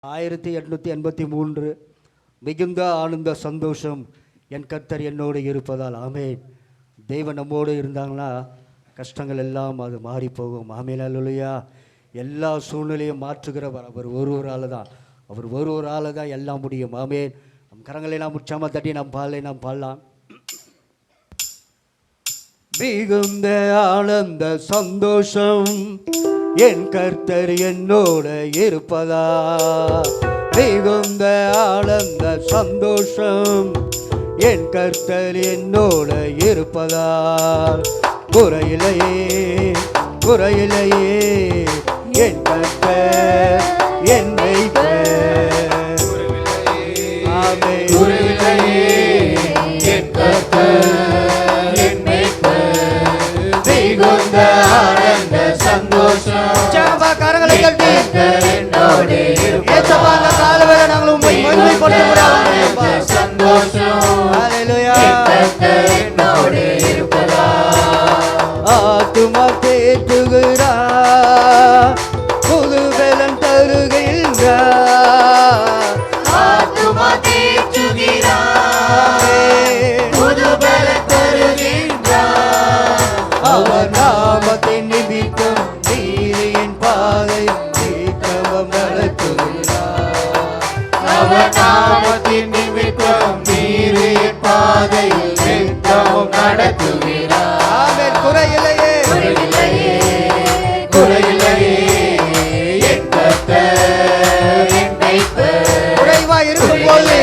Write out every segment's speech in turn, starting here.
1883 மிகுந்த ஆனந்த சந்தோஷம் என் கர்த்தர் என்னோடு இருப்பதால். ஆமேன். தெய்வம் நம்மோடு இருந்தாங்கன்னா கஷ்டங்கள் எல்லாம் அது மாறி போகும். ஆமேன். அல்லேலூயா. எல்லா சூழ்நிலையும் மாற்றுகிறவர் அவர் ஒருவரால் தான். அவர் ஒருவரால் தான் எல்லாம் முடியும். ஆமேன். நம் கரங்களை நாம் உற்சாகமாக தட்டி நாம் பாடலாம். மிகுந்த ஆனந்த சந்தோஷம் என் கர்த்தர் என்னோட இருப்பதா. மிகுந்த ஆனந்த சந்தோஷம் என் கர்த்தர் என்னோட இருப்பதால். குறையிலையே குறையிலையே என் கர்த்தர் என்னை கரங்களை கட்டி ஏசப்பாங்க காலவேளை நாங்கள் உண்மை மகிமைப்படுத்துகிறோம். சந்தோஷம் ஆத்துமா தேற்றுகிறார், புது பலன் தருகின்றார். ஆத்துமா தேற்றுகிறார், புது பலன் தருகின்றார். அவர் நாமத்தின் நிமித்தம் நீரின் பாதை தீர்க்கமும் நடத்துகிறார். அவர் நாமத்தின் நிமித்தம் நீரின் பாதை தீர்க்கமும் நடத்துகிறார். ஆமென். குறையில்லையே குறையில்லையே குறையில்லையே என் கர்த்தர் என்னை குறைவாய் இருக்கும்போது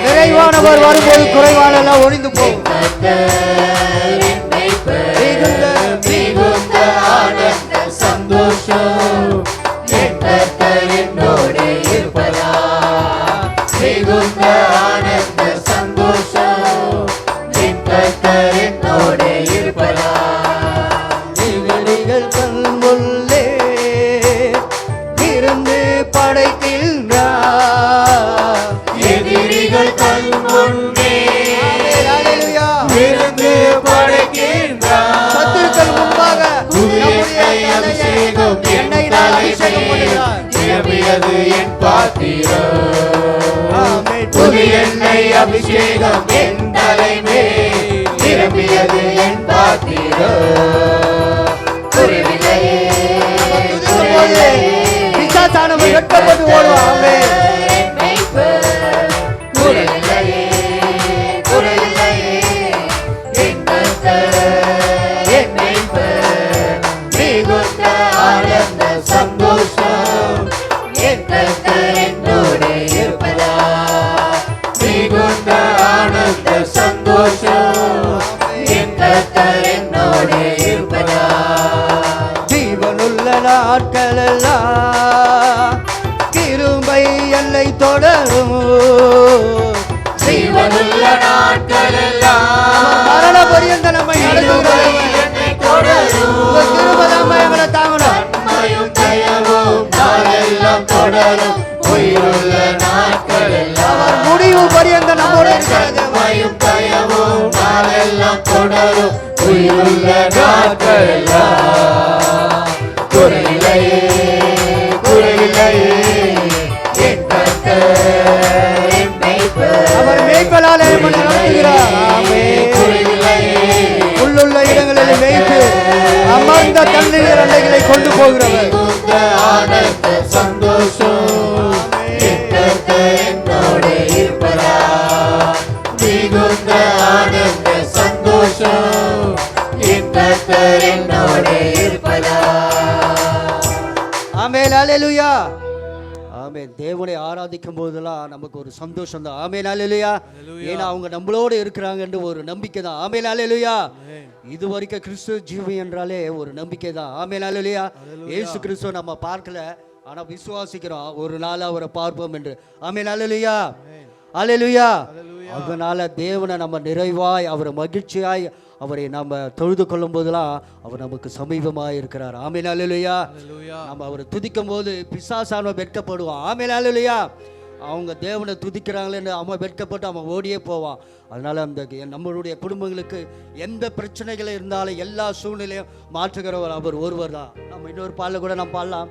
நிறைவானவர் வரும்போது குறைவானெல்லாம் ஒழிந்து போகும். சந்தோஷம் என் கர்த்தர் என்னோடு இருப்பதா. மிகுந்த ஆனந்த சந்தோஷம் என் கர்த்தர் என்னோடு இருப்பதா. எதிரிகள் கண்முள்ளே இருந்து படைக்கின்றார். எதிரிகள் கண்முன்னே இருந்து படைக்கின்றார். சத்துருக்கள் முன்பாக அபிஷேகம் என்னை அபிஷேகம் பண்ணுகிறார். நிரம்பியது என் பாத்திரம். புது எண்ணெய் அபிஷேகம் என் தலைமேல் நிரம்பியது என் பாத்திரம். குறைவில்லையே பிசாசானவர் வெட்கப்பட்டு ஓடுவாங்க. குறைவில்லையே குறைவில்லையே என் கர்த்தர் என்னை மிகுந்த ஆனந்த சந்தோஷம் என் கர்த்தர் என்னோடு இருப்பதா. மிகுந்த ஆனந்த சந்தோஷம் என் கர்த்தர் என்னோடு இருப்பதா. ஜீவனுள்ள நாட்களெல்லாம் கிருபை எல்லை தொடரும். ஜீவனுள்ள நாட்களெல்லாம் மரண பரியந்த நம்மை நடத்துகிறவர். முடிவு பரியந்த நம்மோடு இருக்கிறது. குறையில்லையே குறையில்லையே என் கர்த்தர் என்னை அவர் மேய்ப்பலால் நடத்துகிறார். உள்ளுள்ள இடங்களில் மேய்த்து அமர்ந்த தண்ணீர் அண்டைகளை கொண்டு போகிறவர். ஆனந்த சந்தோஷம் என் கர்த்தர் என்னோடு இருப்பதா. மிகுந்த ஆனந்த சந்தோஷம் என் கர்த்தர் என்னோடு இருப்பதா. ஆமென். அல்லேலூயா. ஆமென். தேவனை ஆராதிக்கும் போதெல்லாம் நமக்கு ஒரு சந்தோஷம் தான். ஆமென். அல்லேலூயா. ஏன்னா அவங்க நம்மளோடு இருக்கிறாங்க என்று ஒரு நம்பிக்கை தான். ஆமென். அல்லேலூயா. இது வரைக்கும் கிறிஸ்து ஜீவி என்றாலே ஒரு நம்பிக்கை தான். ஆமென். அல்லேலூயா. இயேசு கிறிஸ்துவை நம்ம பார்க்கல, ஆனா விசுவாசிக்கிறோம் ஒரு நாள் அவரை பார்ப்போம் என்று. ஆமென். அல்லேலூயா. அல்லேலூயா. அதனால தேவனை நம்ம நிறைவாய் அவரை மகிழ்ச்சியாய் அவரை நம்ம தொழுது கொள்ளும் போதெல்லாம் அவர் நமக்கு சமீபமாக இருக்கிறார். ஆமென். அல்லேலூயா. நம்ம அவரை துதிக்கும் போது பிசாசானவன் வெட்கப்படுவான். ஆமென். அல்லேலூயா. அவங்க தேவனை துதிக்கிறாங்களேன்னு அவன் வெட்கப்பட்டு அவன் ஓடியே போவான். அதனால அந்த நம்மளுடைய குடும்பங்களுக்கு எந்த பிரச்சனைகள் இருந்தாலும் எல்லா சூழ்நிலையும் மாற்றுகிறவர் அவர் ஒருவர் தான். நம்ம இன்னொரு பாடல கூட நம்ம பாடலாம்.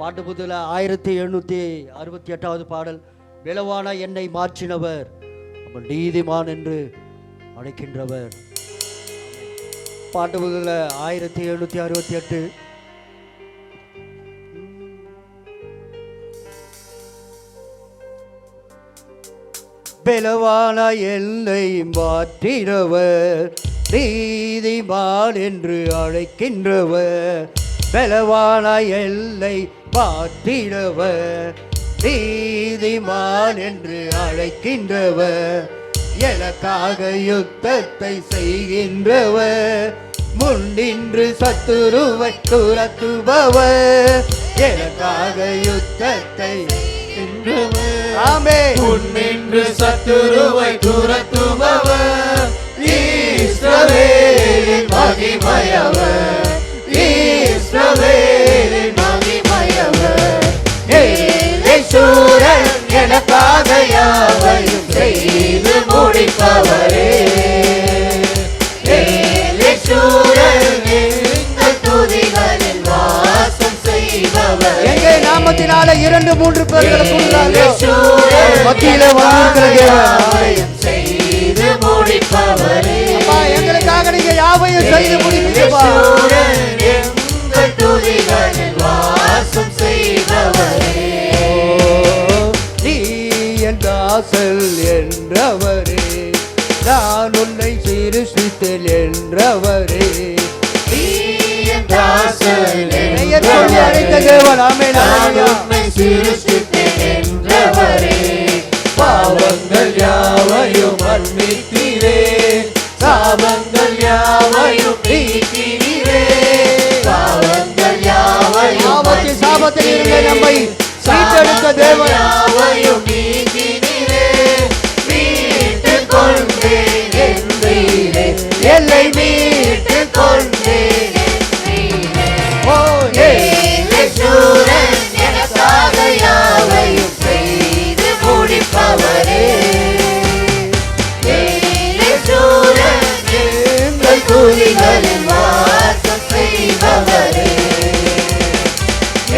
பாட்டு புதுல 1768வது பாடல். விளவான என்னை மாற்றினவர் அவர் நீதிமான் என்று அழைக்கின்றவர். பாட்டு புதுல 1768. பலவான என்னை மாற்றினவர் நீதிமான் என்று அழைக்கின்றவர். பலவான என்னை மாற்றினவர் நீதிமான் என்று அழைக்கின்றவர். எனக்காக யுத்தத்தை செய்கின்றவர் முன்னின்று சத்துருவை துரத்துபவர். எனக்காக யுத்தத்தை முன்னின்று சத்துருவை துரத்துபவர். இஸ்ரவேலின் மகிமையவர், இஸ்ரவேலின் மகிமையவர். ஏலேசூரன் எனக்காக யாவையும் செய்து முடிப்பவரே. ஏலேசூரன் எங்கள் துதிகளில் வாசம் செய்பவர். எங்கே நாமத்தினால 2-3 பேர்களை மத்தியில செய்து முடிப்பவரே. எங்களுக்காக நீங்க யாவையும் செய்து முடிப்பீங்கப்பா. எங்கள் துதிகளில் வாசம் செய்பவரே. நீ என் தாசல் என்றவரே, நான் உன்னை சிருஷ்டித்தேன் என்றவரே. நீ என் தாசல் அழைத்த தேவன். ஆமென். நான் உன்னை சிருஷ்டித்தேன் என்றவரே. பாவங்கள் யாவையும் மன்னித்தீரே, சாபங்கள் யாவையும் நீக்கினீரே. பாவங்கள் யாவையும் சாபத்தில் இருந்த நம்மை மீட்டெடுத்த தேவன். யாவையும் நீக்கினீரே. மீட்டுக் கொண்டேன் என்றீரே, எல்லை மீட்டுக் கொண்டேன் என்றீரே. ஓ ஏலேசூரன் எனக்காக யாவையும் செய்து முடிப்பவரே. ஏலேசூரன் எங்கள் துதிகளில் வாசம் செய்பவரே.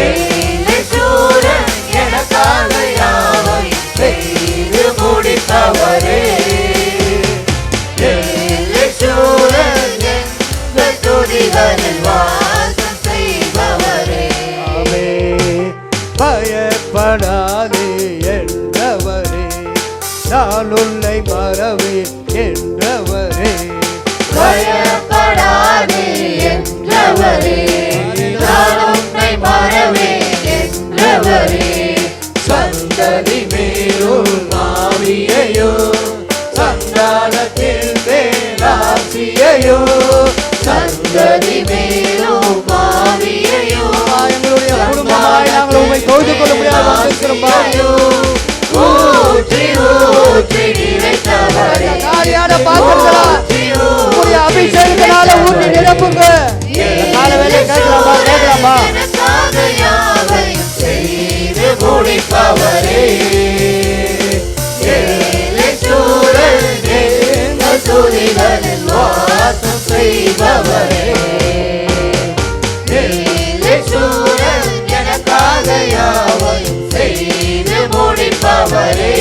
ஏலேசூரன் எனக்காக யாவையும் செய்து முடிப்பவரே. ஏலேசூரன் எங்கள் துதிகளில் வாசம் செய்பவரே. பயப்படாதே என்றவரே, நான் உன்னை மறவேன் என்றவரே. பயப்படாதே என்றவரே, நான் உன்னை மறவேன் என்றவரே. சந்ததி மேலும் ஆவியையோ, சந்தானத்தில் மேலாசியையோ. சந்ததி மேலும் ஆவியையோ, எங்களுடைய குடும்பமாய் நாங்கள் உண்மை தொழுது கொள்ள முடியாது ஊற்றி ஊற்றி நிறைத்தவரே. காரியான பாத்திரங்களா உங்களுடைய அபிஷேகத்தினால ஊற்றி நிரப்புங்க. கால வேலை கேட்கலாமா? கேட்கலாமா? எனக்காக யாவையும் செய்து முடிப்பவரே. ஏலேசூரன் எங்கள் துதிகளில் வாசம் செய்பவரே. ஏலேசூரன் எனக்காக யாவையும் செய்து முடிப்பவரே.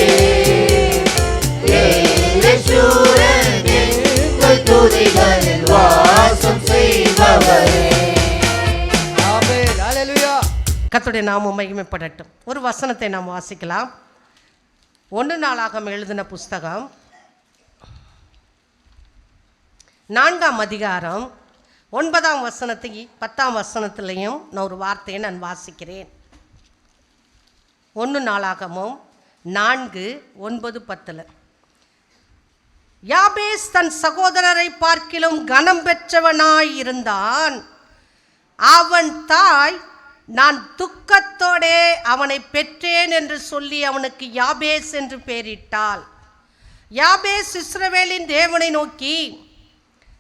ஏலேசூரன் எங்கள் துதிகளில் வாசம் செய்பவரே. ஆமென். ஹல்லேலூயா. கர்த்தருடைய நாமம் மகிமைப்படட்டும். ஒரு வசனத்தை நாம் வாசிக்கலாம். 1 நாளாகமம் எழுதின புஸ்தகம் 4ஆம் அதிகாரம் 9ஆம் வசனத்தை 10ஆம் வசனத்திலையும் நான் ஒரு வார்த்தையை நான் வாசிக்கிறேன். 1 நாளாகமம் 4:9-10. யாபேஸ் தன் சகோதரரை பார்க்கிலும் கனம் பெற்றவனாயிருந்தான். அவன் தாய் நான் துக்கத்தோடே அவனை பெற்றேன் என்று சொல்லி அவனுக்கு யாபேஸ் என்று பெயரிட்டாள். யாபேஸ் இஸ்ரவேலின் தேவனை நோக்கி,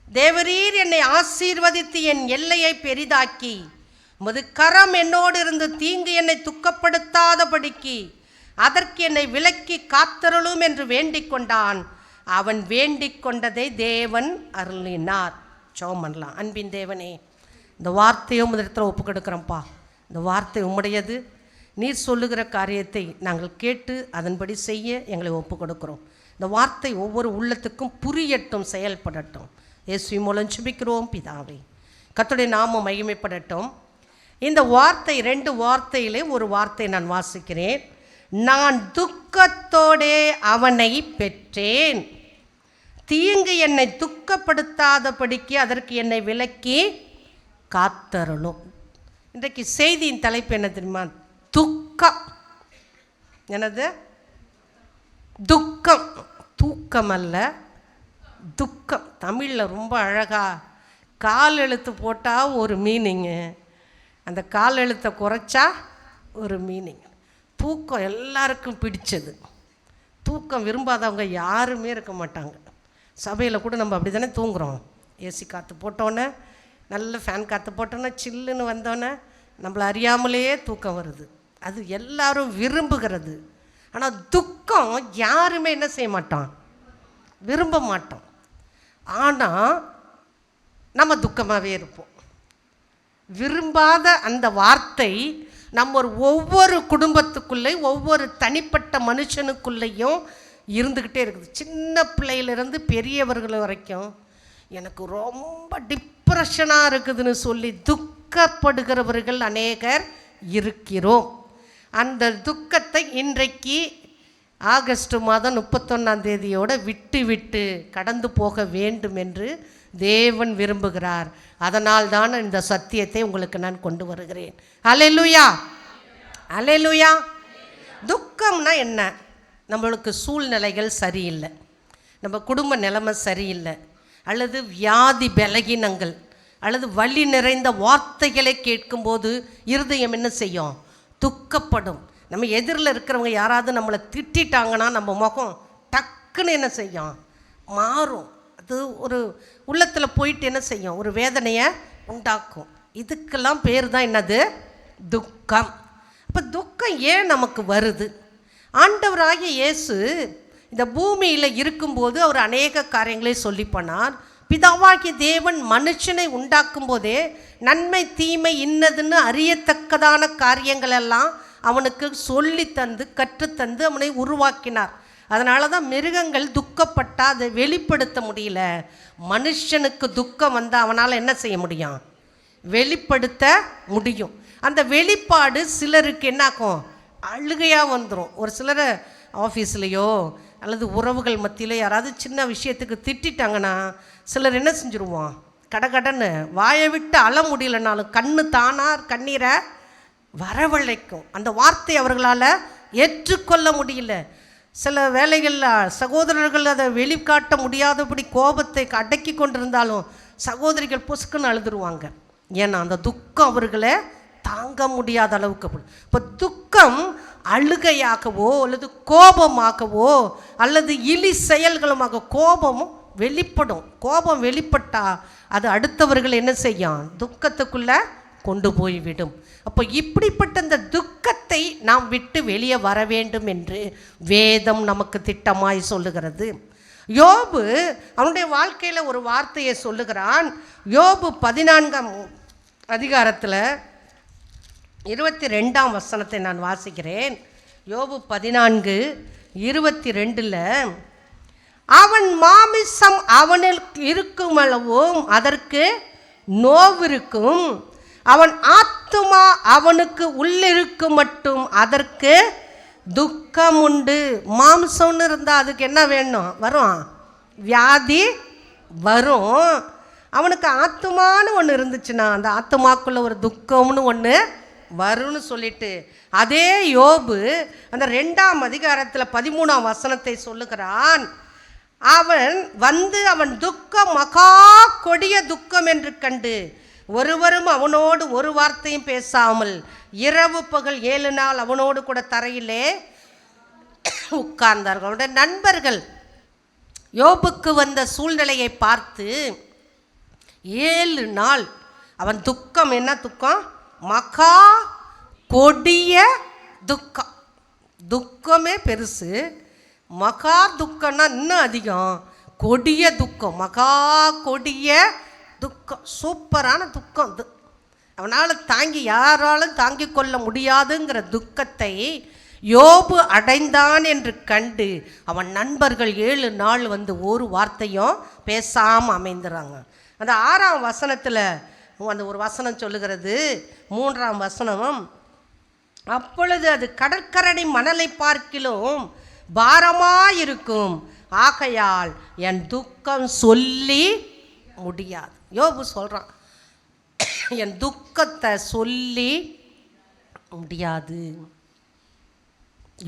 தேவரீர் என்னை ஆசீர்வதித்து என் எல்லையை பெரிதாக்கி உமது கரம் என்னோடு இருந்து தீங்கு என்னை துக்கப்படுத்தாதபடிக்கு அதற்கு என்னை விலக்கி காத்தருளும் என்று வேண்டிக் கொண்டான். அவன் வேண்டிக் கொண்டதை தேவன் அருளினார். ஜெபம் பண்ணலாம். அன்பின் தேவனே, இந்த வார்த்தையும் முதலத்தில் ஒப்பு கொடுக்குறோம்ப்பா. இந்த வார்த்தை உம்முடையது. நீர் சொல்லுகிற காரியத்தை நாங்கள் கேட்டு அதன்படி செய்ய எங்களை ஒப்பு கொடுக்கிறோம். இந்த வார்த்தை ஒவ்வொரு உள்ளத்துக்கும் புரியட்டும், செயல்படட்டும். இயேசுவின் மூலம் ஜெபிக்கிறோம் பிதாவே. கர்த்தருடைய நாமம் மகிமைப்படட்டும். இந்த வார்த்தை 2 வார்த்தையிலே ஒரு வார்த்தை நான் வாசிக்கிறேன். நான் துக்கத்தோடே அவனை பெற்றேன், தீங்கு என்னை துக்கப்படுத்தாதபடிக்கு அதற்கு என்னை விலக்கி காத்தருளும். இன்றைக்கு செய்தியின் தலைப்பு என்ன தெரியுமா? துக்கம். என்னது? துக்கம். தூக்கம் அல்ல, துக்கம். தமிழில் ரொம்ப அழகாக கால் எழுத்து போட்டால் ஒரு மீனிங்கு, அந்த கால் எழுத்தை குறைச்சா ஒரு மீனிங். தூக்கம் எல்லாருக்கும் பிடிச்சது. தூக்கம் விரும்பாதவங்க யாருமே இருக்க மாட்டாங்க. சபையில் கூட நம்ம அப்படி தானே தூங்குகிறோம். ஏசி காற்று போட்டோன்னே, நல்ல ஃபேன் காற்று போட்டோன்னே, சில்லுன்னு வந்தோன்னே நம்மளை அறியாமலேயே தூக்கம் வருது. அது எல்லாரும் விரும்புகிறது. ஆனால் துக்கம் யாருமே என்ன செய்ய மாட்டோம், விரும்ப மாட்டோம். ஆனால் நம்ம துக்கமாகவே இருப்போம். விரும்பாத அந்த வார்த்தை நம்ம ஒவ்வொரு குடும்பத்துக்குள்ளே, ஒவ்வொரு தனிப்பட்ட மனுஷனுக்குள்ளேயும் இருந்துக்கிட்டே இருக்குது. சின்ன பிள்ளையிலேருந்து பெரியவர்கள் வரைக்கும் எனக்கு ரொம்ப டிப்ரெஷனாக இருக்குதுன்னு சொல்லி துக்கப்படுகிறவர்கள் அநேகர் இருக்கிறோம். அந்த துக்கத்தை இன்றைக்கு ஆகஸ்ட் மாதம் 31ஆம் தேதியோடு விட்டு கடந்து போக வேண்டும் என்று தேவன் விரும்புகிறார். அதனால் தான் இந்த சத்தியத்தை உங்களுக்கு நான் கொண்டு வருகிறேன். அல்லேலூயா, அல்லேலூயா. துக்கம்னா என்ன? நம்மளுக்கு சூழ்நிலைகள் சரியில்லை, நம்ம குடும்ப நிலைமை சரியில்லை, அல்லது வியாதி பலகீனங்கள், அல்லது வலி நிறைந்த வார்த்தைகளை கேட்கும்போது இருதயம் என்ன செய்யும்? துக்கப்படும். நம்ம எதிரில் இருக்கிறவங்க யாராவது நம்மளை திட்டாங்கன்னா நம்ம முகம் டக்குன்னு என்ன செய்யும்? மாறும். அது ஒரு உள்ளத்தில் போயிட்டு என்ன செய்யும்? ஒரு வேதனையை உண்டாக்கும். இதுக்கெல்லாம் பேர் தான் என்னது? துக்கம். அப்போ துக்கம் ஏன் நமக்கு வருது? ஆண்டவராகிய இயேசு இந்த பூமியில் இருக்கும்போது அவர் அநேக காரியங்களை சொல்லி போனார். பிதாவாகிய தேவன் மனுஷனை உண்டாக்கும் போதே நன்மை தீமை இன்னதுன்னு அறியத்தக்கதான காரியங்களெல்லாம் அவனுக்கு சொல்லி தந்து கற்றுத்தந்து அவனை உருவாக்கினார். அதனால தான் மிருகங்கள் துக்கப்பட்டால் அதை வெளிப்படுத்த முடியல. மனுஷனுக்கு துக்கம் வந்தால் அவனால் என்ன செய்ய முடியும்? வெளிப்படுத்த முடியும். அந்த வெளிப்பாடு சிலருக்கு என்னாக்கும்? அழுகையாக வந்துடும். ஒரு சிலர் ஆஃபீஸ்லேயோ அல்லது உறவுகள் மத்தியிலோ யாராவது சின்ன விஷயத்துக்கு திட்டாங்கன்னா சிலர் என்ன செஞ்சுருவோம்? கடகடன்னு வாயை விட்டு அழ முடியலனாலும் கண்ணு தானார் கண்ணீரை வரவழைக்கும். அந்த வார்த்தை அவர்களால் ஏற்றுக்கொள்ள முடியல. சில வேளைகளில் சகோதரர்கள் அதை வெளிக்காட்ட முடியாதபடி கோபத்தை அடக்கி கொண்டிருந்தாலும் சகோதரிகள் பொசுக்குன்னு அழுதுருவாங்க. ஏன்னா அந்த துக்கம் அவர்களை தாங்க முடியாத அளவுக்கு. இப்போ துக்கம் அழுகையாகவோ அல்லது கோபமாகவோ அல்லது இழி செயல்களுமாக கோபமும் வெளிப்படும். கோபம் வெளிப்பட்டால் அது அடுத்தவர்கள் என்ன செய்யும்? துக்கத்துக்குள்ளே கொண்டு போய்விடும். அப்போ இப்படிப்பட்ட இந்த துக்கத்தை நாம் விட்டு வெளியே வர வேண்டும் என்று வேதம் நமக்கு திட்டமாய் சொல்லுகிறது. யோபு அவனுடைய வாழ்க்கையில் ஒரு வார்த்தையை சொல்லுகிறான். யோபு 14ஆம் அதிகாரத்தில் 22ஆம் வசனத்தை நான் வாசிக்கிறேன். யோபு 14:22 அவன் மாமிசம் அவனில் இருக்கும் அளவும் அதற்கு நோவிருக்கும், அவன் ஆத்துமா அவனுக்கு உள்ளிருக்கும் மட்டும் அதற்கு துக்கம் உண்டு. மாம்சம்னு இருந்தால் அதுக்கு என்ன வேணும்? வரும், வியாதி வரும். அவனுக்கு ஆத்துமான்னு ஒன்று இருந்துச்சுன்னா அந்த ஆத்துமாக்குள்ள ஒரு துக்கம்னு ஒன்று வரும்னு சொல்லிட்டு அதே யோபு அந்த 2ஆம் அதிகாரத்தில் 13ஆம் வசனத்தை சொல்லுகிறான். அவன் வந்து அவன் துக்கம் மகா கொடிய துக்கம் என்று கண்டு ஒருவரும் அவனோடு ஒரு வார்த்தையும் பேசாமல் இரவு பகல் 7 நாள் அவனோடு கூட தரையிலே உட்கார்ந்தார்கள். அவனுடைய நண்பர்கள் யோபுக்கு வந்த சூழ்நிலையை பார்த்து 7 நாள் அவன் துக்கம், என்ன துக்கம்? மகா கொடிய துக்கம். துக்கமே பெருசு, மகா துக்கம்னா இன்னும் அதிகம். கொடிய துக்கம், மகா கொடிய துக்கம், சூப்பரான துக்கம் அது. அவனால் யாராலும் தாங்கிக் கொள்ள முடியாதுங்கிற துக்கத்தை யோபு அடைந்தான் என்று கண்டு அவன் நண்பர்கள் 7 நாள் ஒரு வார்த்தையும் பேசாமல் அமைந்துறாங்க. அந்த 6ஆம் வசனத்தில் அந்த ஒரு வசனம் சொல்லுகிறது, 3ஆம் வசனம், அப்பொழுது அது கடற்கரை மணலை பார்க்கிலும் பாரமாயிருக்கும், ஆகையால் என் துக்கம் சொல்லி முடியாது. யோபு சொல்கிறான், என் துக்கத்தை சொல்லி முடியாது.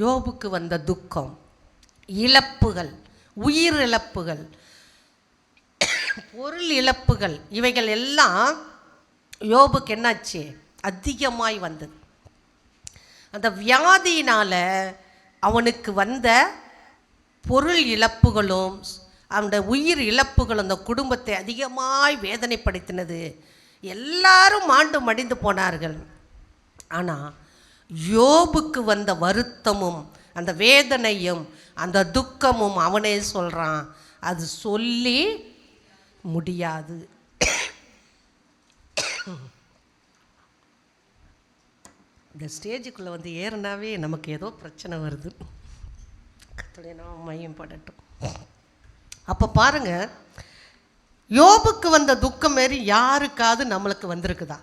யோபுக்கு வந்த துக்கம், இழப்புகள், உயிர் இழப்புகள், பொருள் இழப்புகள், இவைகள் எல்லாம் யோபுக்கு என்னாச்சு? அதிகமாய் வந்தது. அந்த வியாதியினால் அவனுக்கு வந்த பொருள் இழப்புகளும் அந்த உயிர் இழப்புகளும் அந்த குடும்பத்தை அதிகமாய் வேதனைப்படுத்தினது. எல்லாரும் மாண்டு மடிந்து போனார்கள். ஆனால் யோபுக்கு வந்த வருத்தமும் அந்த வேதனையும் அந்த துக்கமும் அவனே சொல்கிறான், அது சொல்லி முடியாது. இந்த ஸ்டேஜுக்குள்ளே ஏறினாவே நமக்கு ஏதோ பிரச்சனை வருது. கர்த்தருடைய நாமம் மகிமைப்படட்டும். அப்போ பாருங்கள், யோபுக்கு வந்த துக்கம் மாரி யாருக்காவது நம்மளுக்கு வந்திருக்குதா?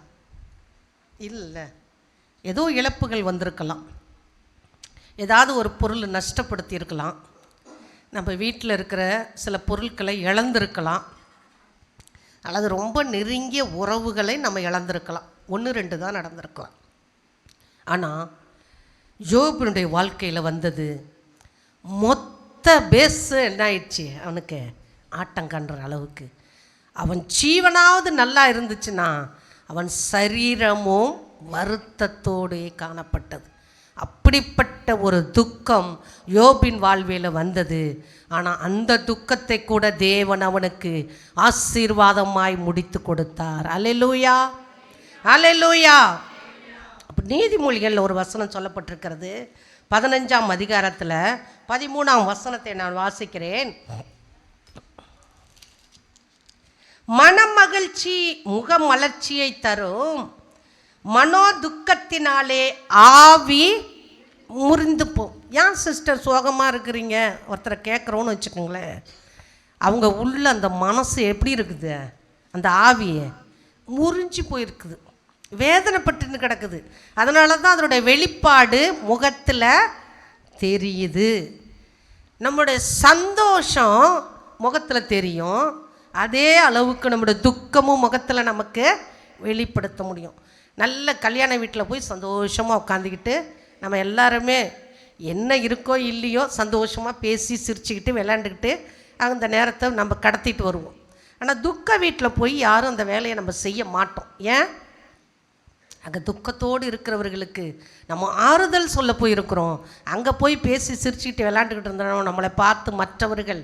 இல்லை. ஏதோ இழப்புகள் வந்திருக்கலாம், ஏதாவது ஒரு பொருள் நஷ்டப்படுத்தி இருக்கலாம், நம்ம வீட்டில் இருக்கிற சில பொருட்களை இழந்திருக்கலாம், அல்லது ரொம்ப நெருங்கிய உறவுகளை நம்ம இழந்திருக்கலாம். 1-2 தான் நடந்திருக்கலாம். ஆனால் யோபுனுடைய வாழ்க்கையில் வந்தது மொத்த பேஸு என்ன ஆயிடுச்சு? அவனுக்கு ஆட்டம் கண்டுற அளவுக்கு. அவன் ஜீவனாவது நல்லா இருந்துச்சுன்னா அவன் சரீரமும் வருத்தத்தோடு காணப்பட்டது. அப்படிப்பட்ட ஒரு துக்கம் யோபின் வாழ்வில் வந்தது. ஆனால் அந்த துக்கத்தை கூட தேவன் அவனுக்கு ஆசீர்வாதமாய் முடித்து கொடுத்தார். அல்லேலூயா, அல்லேலூயா. அப்போ நீதிமொழிகளில் ஒரு வசனம் சொல்லப்பட்டிருக்கிறது, 15ஆம் அதிகாரத்தில் 13ஆம் வசனத்தை நான் வாசிக்கிறேன். மனமகிழ்ச்சி முகமலர்ச்சியை தரும், மனோ துக்கத்தினாலே ஆவி முறிந்து போம். ஏன் சிஸ்டர் சோகமாக இருக்கிறீங்க ஒருத்தரை கேட்குறோன்னு வச்சுக்கோங்களேன், அவங்க உள்ள அந்த மனசு எப்படி இருக்குது? அந்த ஆவியை முறிஞ்சு போயிருக்குது, வேதனைப்பட்டுன்னு கிடக்குது. அதனால தான் அதனுடைய வெளிப்பாடு முகத்தில் தெரியுது. நம்முடைய சந்தோஷம் முகத்தில் தெரியும், அதே அளவுக்கு நம்முடைய துக்கமும் முகத்தில் நமக்கு வெளிப்படுத்த முடியும். நல்ல கல்யாண வீட்டில் போய் சந்தோஷமாக உட்காந்துக்கிட்டு நம்ம எல்லாருமே என்ன இருக்கோ இல்லையோ சந்தோஷமாக பேசி சிரிச்சுக்கிட்டு விளையாண்டுக்கிட்டு அந்த நேரத்தை நம்ம கடத்திட்டு வருவோம். ஆனால் துக்க வீட்டில் போய் யாரும் அந்த வேலையை நம்ம செய்ய மாட்டோம். ஏன்? அங்கே துக்கத்தோடு இருக்கிறவர்களுக்கு நம்ம ஆறுதல் சொல்ல போயிருக்கிறோம். அங்கே போய் பேசி சிரிச்சுக்கிட்டு விளையாண்டுக்கிட்டு இருந்தோம், நம்மளை பார்த்து மற்றவர்கள்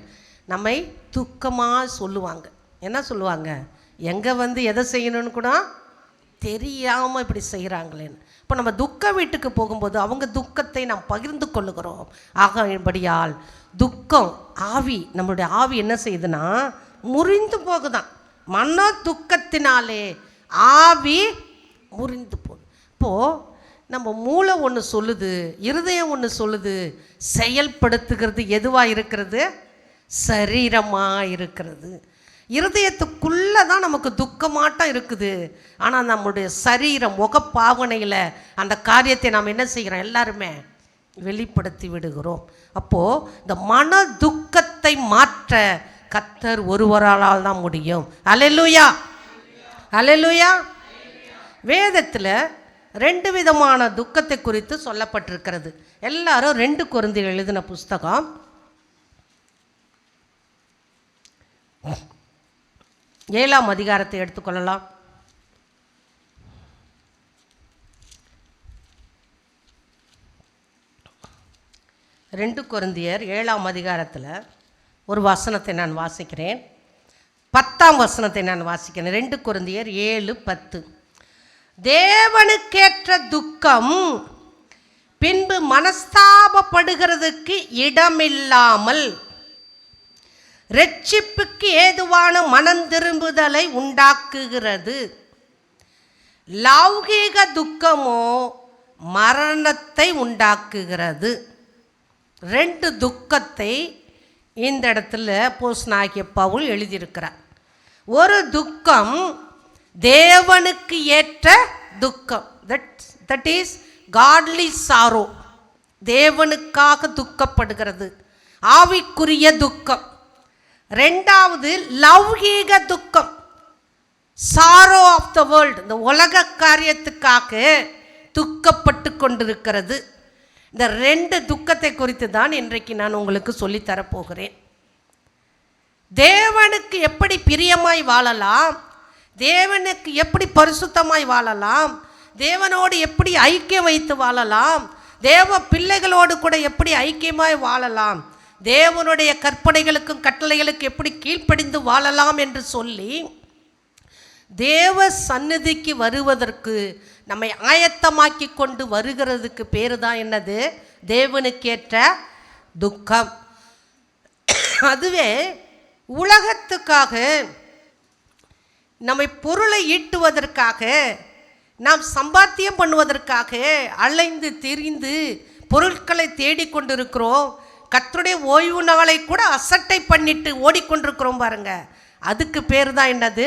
நம்மை துக்கமாக சொல்லுவாங்க. என்ன சொல்லுவாங்க? எங்கே எதை செய்யணும்னு கூட தெரியாமல் இப்படி செய்கிறாங்களேன்னு. இப்போ நம்ம துக்க வீட்டுக்கு போகும்போது அவங்க துக்கத்தை நாம் பகிர்ந்து கொள்ளுகிறோம். ஆகபடியால் துக்கம் ஆவி, நம்மளுடைய ஆவி என்ன செய்யுதுன்னா முறிந்து போகுதான். மன துக்கத்தினாலே ஆவி முறிந்து போகுது. இப்போது நம்ம மூளை ஒன்று சொல்லுது, இருதயம் ஒன்று சொல்லுது, செயல்படுத்துகிறது எதுவாக இருக்கிறது? சரீரமாக இருக்கிறது. இருதயத்துக்குள்ளே தான் நமக்கு துக்கமாட்டம் இருக்குது. ஆனால் நம்முடைய சரீரம் முகப்பாவனையில் அந்த காரியத்தை நாம் என்ன செய்கிறோம்? எல்லாருமே வெளிப்படுத்தி விடுகிறோம். அப்போது இந்த மன துக்கத்தை மாற்ற கர்த்தர் ஒருவரால் தான் முடியும். அல்லேலூயா, அல்லேலூயா. வேதத்தில் 2 விதமான துக்கத்தை குறித்து சொல்லப்பட்டிருக்கிறது. எல்லாரும் 2 கொரிந்தியர் எழுதின புஸ்தகம் 7ஆம் அதிகாரத்தை எடுத்துக்கொள்ளலாம். ரெண்டு கொரிந்தியர் 7ஆம் அதிகாரத்தில் ஒரு வசனத்தை நான் வாசிக்கிறேன். 10ஆம் வசனத்தை நான் வாசிக்கிறேன். 2 கொரிந்தியர் 7:10. தேவனுக்கேற்ற துக்கம் பின்பு மனஸ்தாபப்படுகிறதுக்கு இடமில்லாமல் இரட்சிப்புக்கு ஏதுவான மனம் திரும்புதலை உண்டாக்குகிறது. லௌகீக துக்கமோ மரணத்தை உண்டாக்குகிறது. 2 துக்கத்தை இந்த இடத்துல அப்போஸ்தலனாகிய பவுல் எழுதியிருக்கிறார். ஒரு துக்கம் தேவனுக்கு ஏற்ற துக்கம், தட் இஸ் காட்லி சாரோ, தேவனுக்காக துக்கப்படுகிறது, ஆவிக்குரிய துக்கம். 2வது லௌகீக துக்கம், சாரோ ஆஃப் த வேர்ல்டு, இந்த உலக காரியத்துக்காக துக்கப்பட்டு கொண்டிருக்கிறது. இந்த 2 துக்கத்தை குறித்து தான் இன்றைக்கு நான் உங்களுக்கு சொல்லித்தரப்போகிறேன். தேவனுக்கு எப்படி பிரியமாய் வாழலாம், தேவனுக்கு எப்படி பரிசுத்தமாய் வாழலாம், தேவனோடு எப்படி ஐக்கியம் வைத்து வாழலாம், தேவ பிள்ளைகளோடு கூட எப்படி ஐக்கியமாய் வாழலாம், தேவனுடைய கற்பனைகளுக்கும் கட்டளைகளுக்கு எப்படி கீழ்ப்படிந்து வாழலாம் என்று சொல்லி தேவ சந்நிதிக்கு வருவதற்கு நம்மை ஆயத்தமாக்கி கொண்டு வருகிறதுக்கு பேர் தான் என்னது? தேவனுக்கேற்ற துக்கம். அதுவே உலகத்துக்காக நம்மை பொருளை ஈட்டுவதற்காக, நாம் சம்பாத்தியம் பண்ணுவதற்காக அலைந்து திரிந்து பொருட்களை தேடிக்கொண்டிருக்கிறோம். கர்த்தருடைய ஓய்வு நாளை கூட அசட்டை பண்ணிட்டு ஓடிக்கொண்டிருக்கிறோம் பாருங்க. அதுக்கு பேர் தான் என்னது?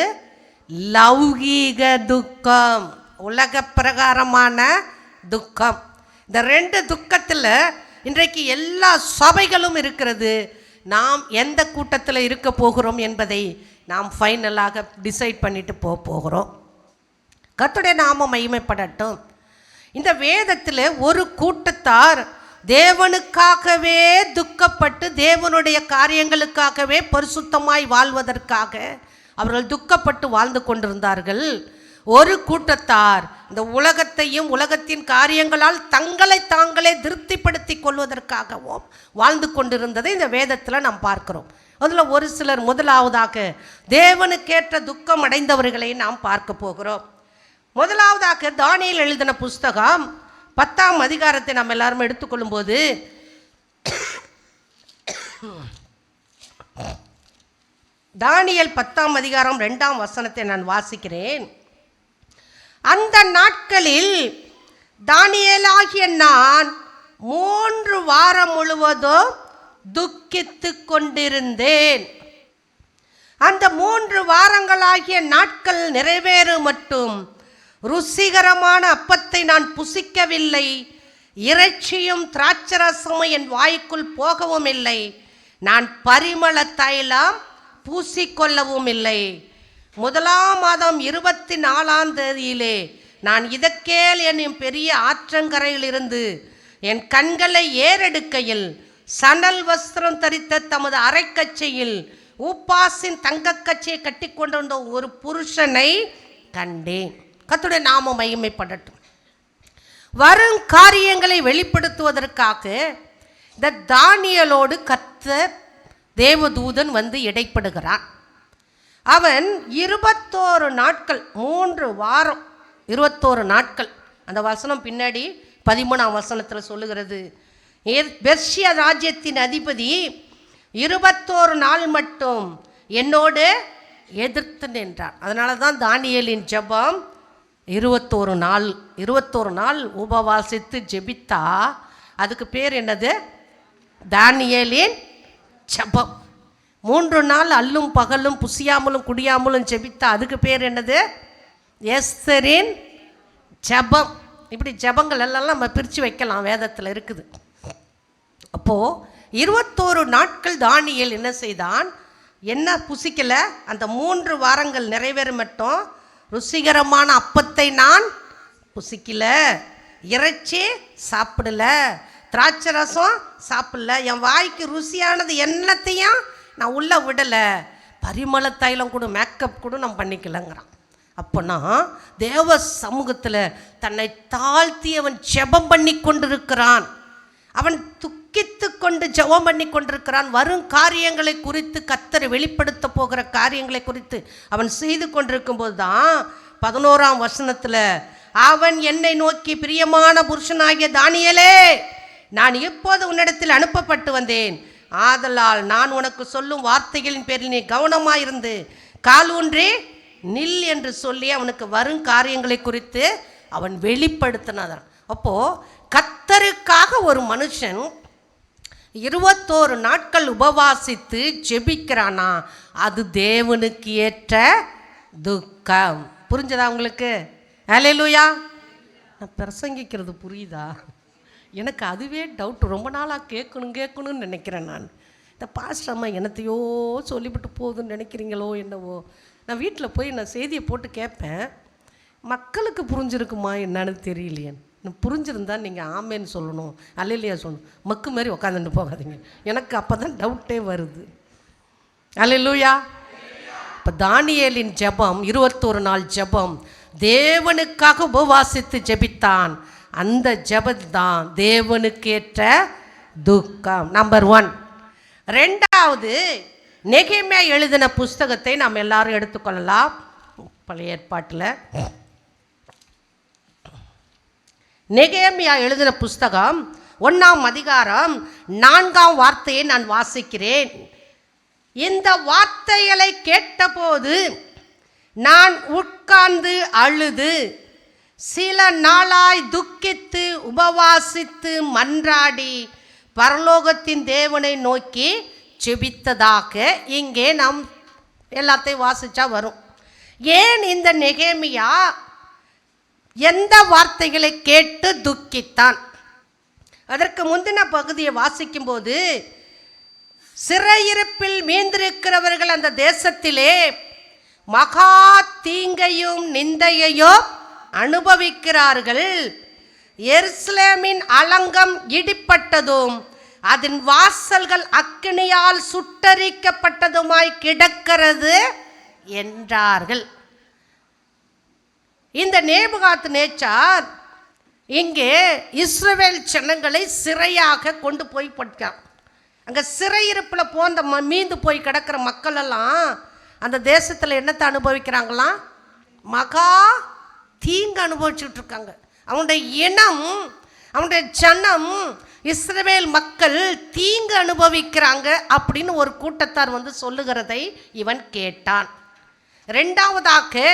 லௌகீக துக்கம், உலக பிரகாரமான துக்கம். இந்த 2 துக்கத்தில் இன்றைக்கு எல்லா சபைகளும் இருக்கிறது. நாம் எந்த கூட்டத்தில் இருக்க போகிறோம் என்பதை நாம் ஃபைனலாக டிசைட் பண்ணிட்டு போகிறோம். கர்த்தருடைய நாமம் மகிமைப்படட்டும். இந்த வேதத்தில் ஒரு கூட்டத்தார் தேவனுக்காகவே துக்கப்பட்டு தேவனுடைய காரியங்களுக்காகவே பரிசுத்தமாய் வாழ்வதற்காக அவர்கள் துக்கப்பட்டு வாழ்ந்து கொண்டிருந்தார்கள். ஒரு கூட்டத்தார் இந்த உலகத்தையும் உலகத்தின் காரியங்களால் தங்களை தாங்களே திருப்திப்படுத்தி கொள்வதற்காகவும் வாழ்ந்து கொண்டிருந்ததை இந்த வேதத்தில் நாம் பார்க்கிறோம். அதில் ஒரு சிலர் முதலாவதாக தேவனுக்கேற்ற துக்கம் அடைந்தவர்களை நாம் பார்க்க போகிறோம். முதலாவதாக தானியேல் எழுதின புஸ்தகம் 10ஆம் அதிகாரத்தை நாம் எல்லாரும் எடுத்துக்கொள்ளும்போது தானியேல் 10ஆம் அதிகாரம் 2ஆம் வசனத்தை நான் வாசிக்கிறேன். அந்த நாட்களில் தானியேலாகிய நான் 3 வாரம் முழுவதும் துக்கித்து கொண்டிருந்தேன். அந்த 3 வாரங்களாகிய நாட்கள் நிறைவேறும் மட்டும் ருசிகரமான அப்பத்தை நான் புசிக்கவில்லை, இறைச்சியும் திராட்சரசமும் என் வாய்க்குள் போகவும் இல்லை, நான் பரிமள தைலம் பூசிக்கொள்ளவும் இல்லை. 1ஆம் மாதம் 24ஆம் தேதியிலே நான் இதக்கேல் என்னும் பெரிய ஆற்றங்கரையிலிருந்து என் கண்களை ஏறெடுக்கையில் சணல் வஸ்திரம் தரித்த தமது அரைக்கச்சையில் ஊப்பாசின் தங்கக்கச்சையை கட்டி கொண்டிருந்த ஒரு புருஷனை கண்டேன். கர்த்தருடைய நாமம் மகிமைப்படட்டும். வரும் காரியங்களை வெளிப்படுத்துவதற்காக இந்த தானியேலோடு கர்த்தர் தேவதூதன் வந்து இடைப்படுகிறான். அவன் 21 நாட்கள், 3 வாரம் 21 நாட்கள். அந்த வசனம் பின்னாடி 13ஆம் வசனத்தில் சொல்லுகிறது. பெர்சியா ராஜ்யத்தின் அதிபதி 21 நாள் மட்டும் என்னோடு எதிர்த்து நின்றார். அதனால தான் தானியேலின் ஜெபம் 21 நாள் உபவாசித்து ஜெபித்தா அதுக்கு பேர் என்னது? தானியேலின் ஜெபம். 3 நாள் அல்லும் பகலும் புசியாமலும் குடியாமலும் ஜெபித்தா அதுக்கு பேர் என்னது? எஸ்தரின் ஜெபம். இப்படி ஜெபங்கள் எல்லாம் நம்ம பிரித்து வைக்கலாம், வேதத்தில் இருக்குது. அப்போது 21 நாட்கள் தானியேல் என்ன செய்தான்? என்ன புசிக்கலை? அந்த 3 வாரங்கள் நிறைவேற மட்டும் ருசிகரமான அப்பத்தை நான் புசிக்கல, இறைச்சி சாப்பிடல, திராட்சை ரசம் சாப்பிடல, என் வாய்க்கு ருசியானது என்னத்தையும் நான் உள்ளே விடலை, பரிமள தைலம் கூட மேக்கப் கூட நான் பண்ணிக்கலங்கிறான். அப்போனா தேவ சமூகத்தில் தன்னை தாழ்த்தி அவன் ஜெபம் பண்ணி கொண்டிருக்கிறான். அவன் துக்கித்து கொண்டு ஜெபம் பண்ணி கொண்டிருக்கிறான். வரும் காரியங்களை குறித்து கர்த்தர் வெளிப்படுத்த போகிற காரியங்களை குறித்து அவன் செய்து கொண்டிருக்கும்போது தான் 11ஆம் வசனத்தில் அவன் என்னை நோக்கி, பிரியமான புருஷனாகிய தானியேலே, நான் இப்போது உன்னிடத்தில் அனுப்பப்பட்டு வந்தேன், ஆதலால் நான் உனக்கு சொல்லும் வார்த்தைகளின் பேரில் நீ கவனமாயிருந்து கால் ஊன்றி நில் என்று சொல்லி அவனுக்கு வரும் காரியங்களை குறித்து அவன் வெளிப்படுத்தினான். அப்போது கர்த்தருக்காக ஒரு மனுஷன் 21 நாட்கள் உபவாசித்து ஜெபிக்கிறானா, அது தேவனுக்கு ஏற்ற துக்கம். புரிஞ்சதா உங்களுக்கு? அல்லேலூயா. நான் பிரசங்கிக்கிறது புரியுதா? எனக்கு அதுவே டவுட். ரொம்ப நாளாக கேட்கணும்னு நினைக்கிறேன். நான் இந்த பாஸ்டர் அம்மா என்னத்தையோ சொல்லிவிட்டு போகுதுன்னு நினைக்கிறீங்களோ என்னவோ. நான் வீட்டில் போய் நான் செய்தியை போட்டு கேட்பேன், மக்களுக்கு புரிஞ்சிருக்குமா என்னன்னு தெரியலையே. புரிஞ்சிருந்தா நீங்கள் ஆமேன்னு சொல்லணும், அல்லேலூயா சொல்லணும். மக்கு மாதிரி உட்காந்துட்டு போகாதீங்க. எனக்கு அப்போ தான் டவுட்டே வருது. அல்லேலூயா. இப்போ தானியேலின் ஜெபம் 21 நாள் ஜெபம், தேவனுக்காக உபவாசித்து ஜெபித்தான். அந்த ஜெபம் தான் தேவனுக்கேற்ற துக்கம். நம்பர் 1. 2வது, நெகேமியா எழுதின புஸ்தகத்தை நாம் எல்லாரும் எடுத்துக்கொள்ளலாம். பழைய ஏற்பாட்டில் நெகேமியா எழுதின புஸ்தகம் 1ஆம் அதிகாரம் 4ஆம் வார்த்தையை நான் வாசிக்கிறேன். இந்த வார்த்தைகளை கேட்டபோது நான் உட்கார்ந்து அழுது சில நாளாய் துக்கித்து உபவாசித்து மன்றாடி பரலோகத்தின் தேவனை நோக்கி ஜெபித்ததாக இங்கே நாம் எல்லாத்தையும் வாசிச்சா வரும். ஏன் இந்த நெகேமியா எந்த வார்த்தைகளை கேட்டு துக்கித்தான்? அதற்கு முந்தின பகுதியை வாசிக்கும்போது, சிறையிருப்பில் மீந்திருக்கிறவர்கள் அந்த தேசத்திலே மகா தீங்கையும் நிந்தையையும் அனுபவிக்கிறார்கள். எருசலேமின் அலங்கம் இடிப்பட்டதும் அதன் வாசல்கள் அக்கினியால் சுட்டரிக்கப்பட்டதுமாய் கிடக்கிறது என்றார்கள். இந்த நேபுகாத் நேச்சார் இங்கே இஸ்ரவேல் ஜனங்களை சிறையாக கொண்டு போய் பட்டான். அங்கே சிறையிருப்பில் போந்த மீந்து போய் கிடக்கிற மக்கள் எல்லாம் அந்த தேசத்தில் என்னத்தை அனுபவிக்கிறாங்களாம்? மகா தீங்கு அனுபவிச்சுட்டு இருக்காங்க. அவனுடைய இனம், அவனுடைய ஜனம், இஸ்ரவேல் மக்கள் தீங்கு அனுபவிக்கிறாங்க அப்படின்னு ஒரு கூட்டத்தார் வந்து சொல்லுகிறதை இவன் கேட்டான். 2வதாக,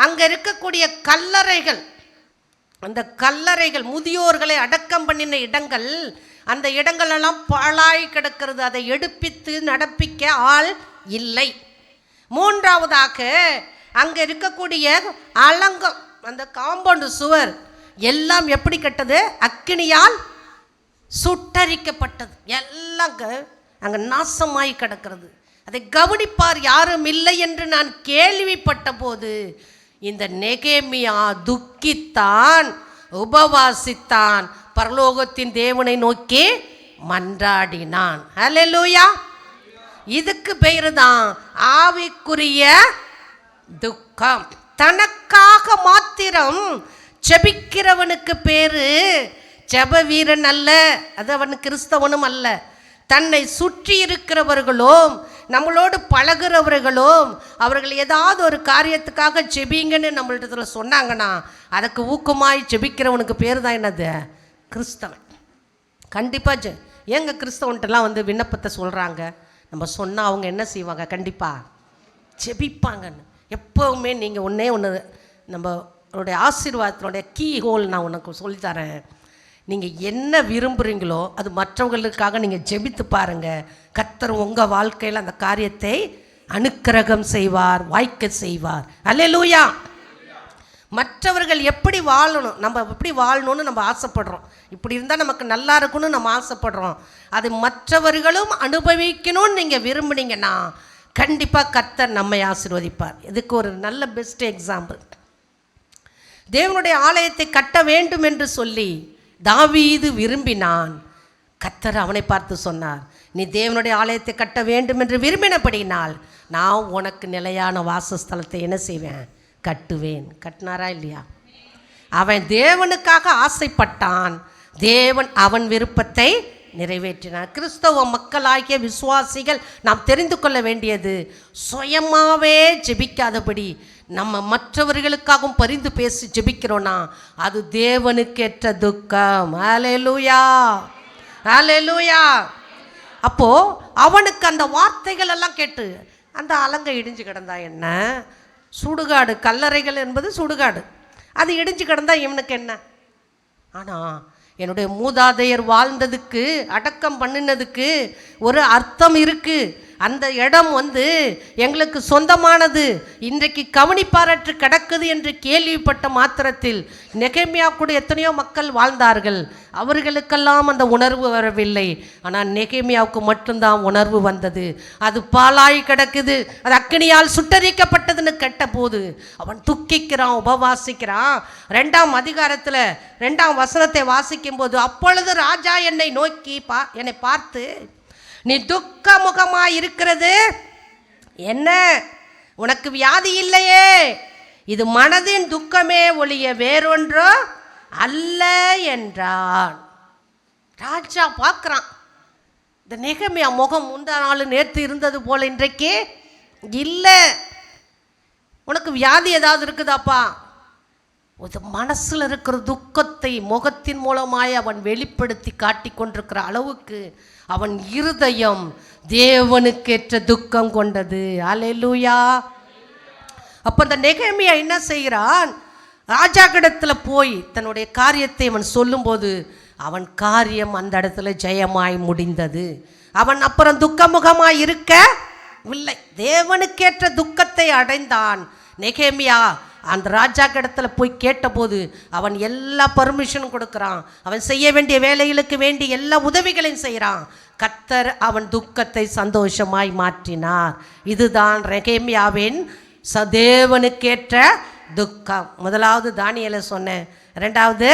அங்கே இருக்கக்கூடிய கல்லறைகள், அந்த கல்லறைகள் முதியோர்களை அடக்கம் பண்ணின இடங்கள், அந்த இடங்களெல்லாம் பாழாய் கிடக்கிறது. அதை எடுப்பித்து நடப்பிக்க ஆள் இல்லை. 3வதாக, அங்கே இருக்கக்கூடிய அலங்கம், அந்த காம்பவுண்டு சுவர் எல்லாம் எப்படி கட்டது? அக்கினியால் சுட்டரிக்கப்பட்டது. எல்லாம் அங்கே நாசமாய் கிடக்கிறது. அதை கவனிப்பார் யாரும் இல்லை என்று நான் கேள்விப்பட்ட போது இந்த நெகேமியா துக்கித்தான், உபவாசித்தான், பரலோகத்தின் தேவனை நோக்கி மன்றாடினான். அல்லேலூயா. இதுக்கு பெயர் தான் ஆவிக்குரிய துக்கம். தனக்காக மாத்திரம் ஜெபிக்கிறவனுக்கு பேரு ஜெப வீரன் அல்ல, அது அவன் கிறிஸ்தவனும் அல்ல. தன்னை சுற்றி இருக்கிறவர்களும் நம்மளோடு பழகிறவர்களும் அவர்கள் ஏதாவது ஒரு காரியத்துக்காக ஜெபிங்கன்னு நம்மள்கிட்ட சொன்னாங்கன்னா அதுக்கு ஊக்கமாய் ஜெபிக்கிறவனுக்கு பேர் தான் என்னது? கிறிஸ்தவன். கண்டிப்பாக ஏங்க கிறிஸ்தவன்ட்டெல்லாம் வந்து விண்ணப்பத்தை சொல்கிறாங்க, நம்ம சொன்னால் அவங்க என்ன செய்வாங்க? கண்டிப்பாக ஜெபிப்பாங்கன்னு. எப்போவுமே நீங்கள் ஒன்றே ஒன்று, நம்மளுடைய ஆசீர்வாதத்தினுடைய கீ ஹோல் நான் உனக்கு சொல்லித்தரேன். நீங்கள் என்ன விரும்புகிறீங்களோ அது மற்றவர்களுக்காக நீங்கள் ஜெபித்து பாருங்கள். கர்த்தர் உங்கள் வாழ்க்கையில் அந்த காரியத்தை அனுக்கிரகம் செய்வார், வாய்க்க செய்வார். அல்லேலூயா. மற்றவர்கள் எப்படி வாழணும், நம்ம எப்படி வாழணும்னு நம்ம ஆசைப்படுறோம். இப்படி இருந்தால் நமக்கு நல்லா இருக்கும்னு நம்ம ஆசைப்படுறோம். அது மற்றவர்களும் அனுபவிக்கணும்னு நீங்கள் விரும்புனீங்கன்னா கண்டிப்பாக கர்த்தர் நம்மை ஆசீர்வதிப்பார். இதுக்கு ஒரு நல்ல பெஸ்ட் எக்ஸாம்பிள், தேவனுடைய ஆலயத்தை கட்ட வேண்டும் என்று சொல்லி தாவீது விரும்பினான். கர்த்தர் அவனை பார்த்து சொன்னார், நீ தேவனுடைய ஆலயத்தை கட்ட வேண்டும் என்று விரும்பினபடினால் நான் உனக்கு நிலையான வாசஸ்தலத்தை என்ன செய்வேன்? கட்டுவேன். கட்டினாரா இல்லையா? அவன் தேவனுக்காக ஆசைப்பட்டான், தேவன் அவன் விருப்பத்தை நிறைவேற்றினார். கிறிஸ்தவ மக்களாகிய விசுவாசிகள் நாம் தெரிந்து கொள்ள வேண்டியது, சுயமாகவே ஜெபிக்காதபடி நம்ம மற்றவர்களுக்காகவும் பரிந்து பேசி ஜெபிக்கிறோன்னா அது தேவனுக்கேற்ற துக்கம். அல்லேலூயா, அல்லேலூயா. அப்போது அவனுக்கு அந்த வார்த்தைகள் எல்லாம் கேட்டு அந்த அலங்கை இடிஞ்சு கிடந்தா என்ன, சுடுகாடு, கல்லறைகள் என்பது சுடுகாடு. அது இடிஞ்சு கிடந்தா இவனுக்கு என்ன? ஆனால் என்னுடைய மூதாதையர் வாழ்ந்ததுக்கு, அடக்கம் பண்ணினதுக்கு ஒரு அர்த்தம் இருக்குது. அந்த இடம் எங்களுக்கு சொந்தமானது, இன்றைக்கு கவனிப்பாரற்று கிடக்குது என்று கேள்விப்பட்ட மாத்திரத்தில் நெகேமியா கூட எத்தனையோ மக்கள் வாழ்ந்தார்கள், அவர்களுக்கெல்லாம் அந்த உணர்வு வரவில்லை. ஆனால் நெகேமியாவுக்கு மட்டும்தான் உணர்வு வந்தது. அது பாழாய் கிடக்குது, அது அக்கினியால் சுட்டரிக்கப்பட்டதுன்னு கேட்டபோது அவன் துக்கிக்கிறான், உபவாசிக்கிறான். 2ஆம் அதிகாரத்தில் 2ஆம் வசனத்தை வாசிக்கும் போது, அப்பொழுது ராஜா என்னை நோக்கி என்னை பார்த்து, நீ துக்க முகமாய் இருக்கிறது என்ன? உனக்கு வியாதி இல்லையே, இது மனதின் துக்கமே ஒழிய வேறொன்றோ அல்ல என்றான். ராஜா பார்க்குறான், இந்த நெகேமியா முகம் முந்தா நாள் நேற்று இருந்தது போல இன்றைக்கு இல்லை. உனக்கு வியாதி ஏதாவது இருக்குதாப்பா? மனசில் இருக்கிற துக்கத்தை முகத்தின் மூலமாய் அவன் வெளிப்படுத்தி காட்டி கொண்டிருக்கிற அளவுக்கு அவன் இருதயம் தேவனுக்கேற்ற துக்கம் கொண்டது. அல்லேலூயா. அப்போ அந்த நெகேமியா என்ன செய்கிறான்? ராஜா கிடத்தில் போய் தன்னுடைய காரியத்தை அவன் சொல்லும்போது அவன் காரியம் அந்த இடத்துல ஜெயமாய் முடிந்தது. அவன் அப்புறம் துக்கமுகமாய் இருக்கவில்லை, தேவனுக்கேற்ற துக்கத்தை அடைந்தான். நெகேமியா அந்த ராஜா கிடத்தில் போய் கேட்டபோது அவன் எல்லா பர்மிஷனும் கொடுக்குறான், அவன் செய்ய வேண்டிய வேலைகளுக்கு வேண்டி எல்லா உதவிகளையும் செய்கிறான். கர்த்தர் அவன் துக்கத்தை சந்தோஷமாய் மாற்றினார். இதுதான் நெகேமியாவின் தேவனுக்கேற்ற துக்கம். முதலாவது தானியேலை சொன்னேன், 2வது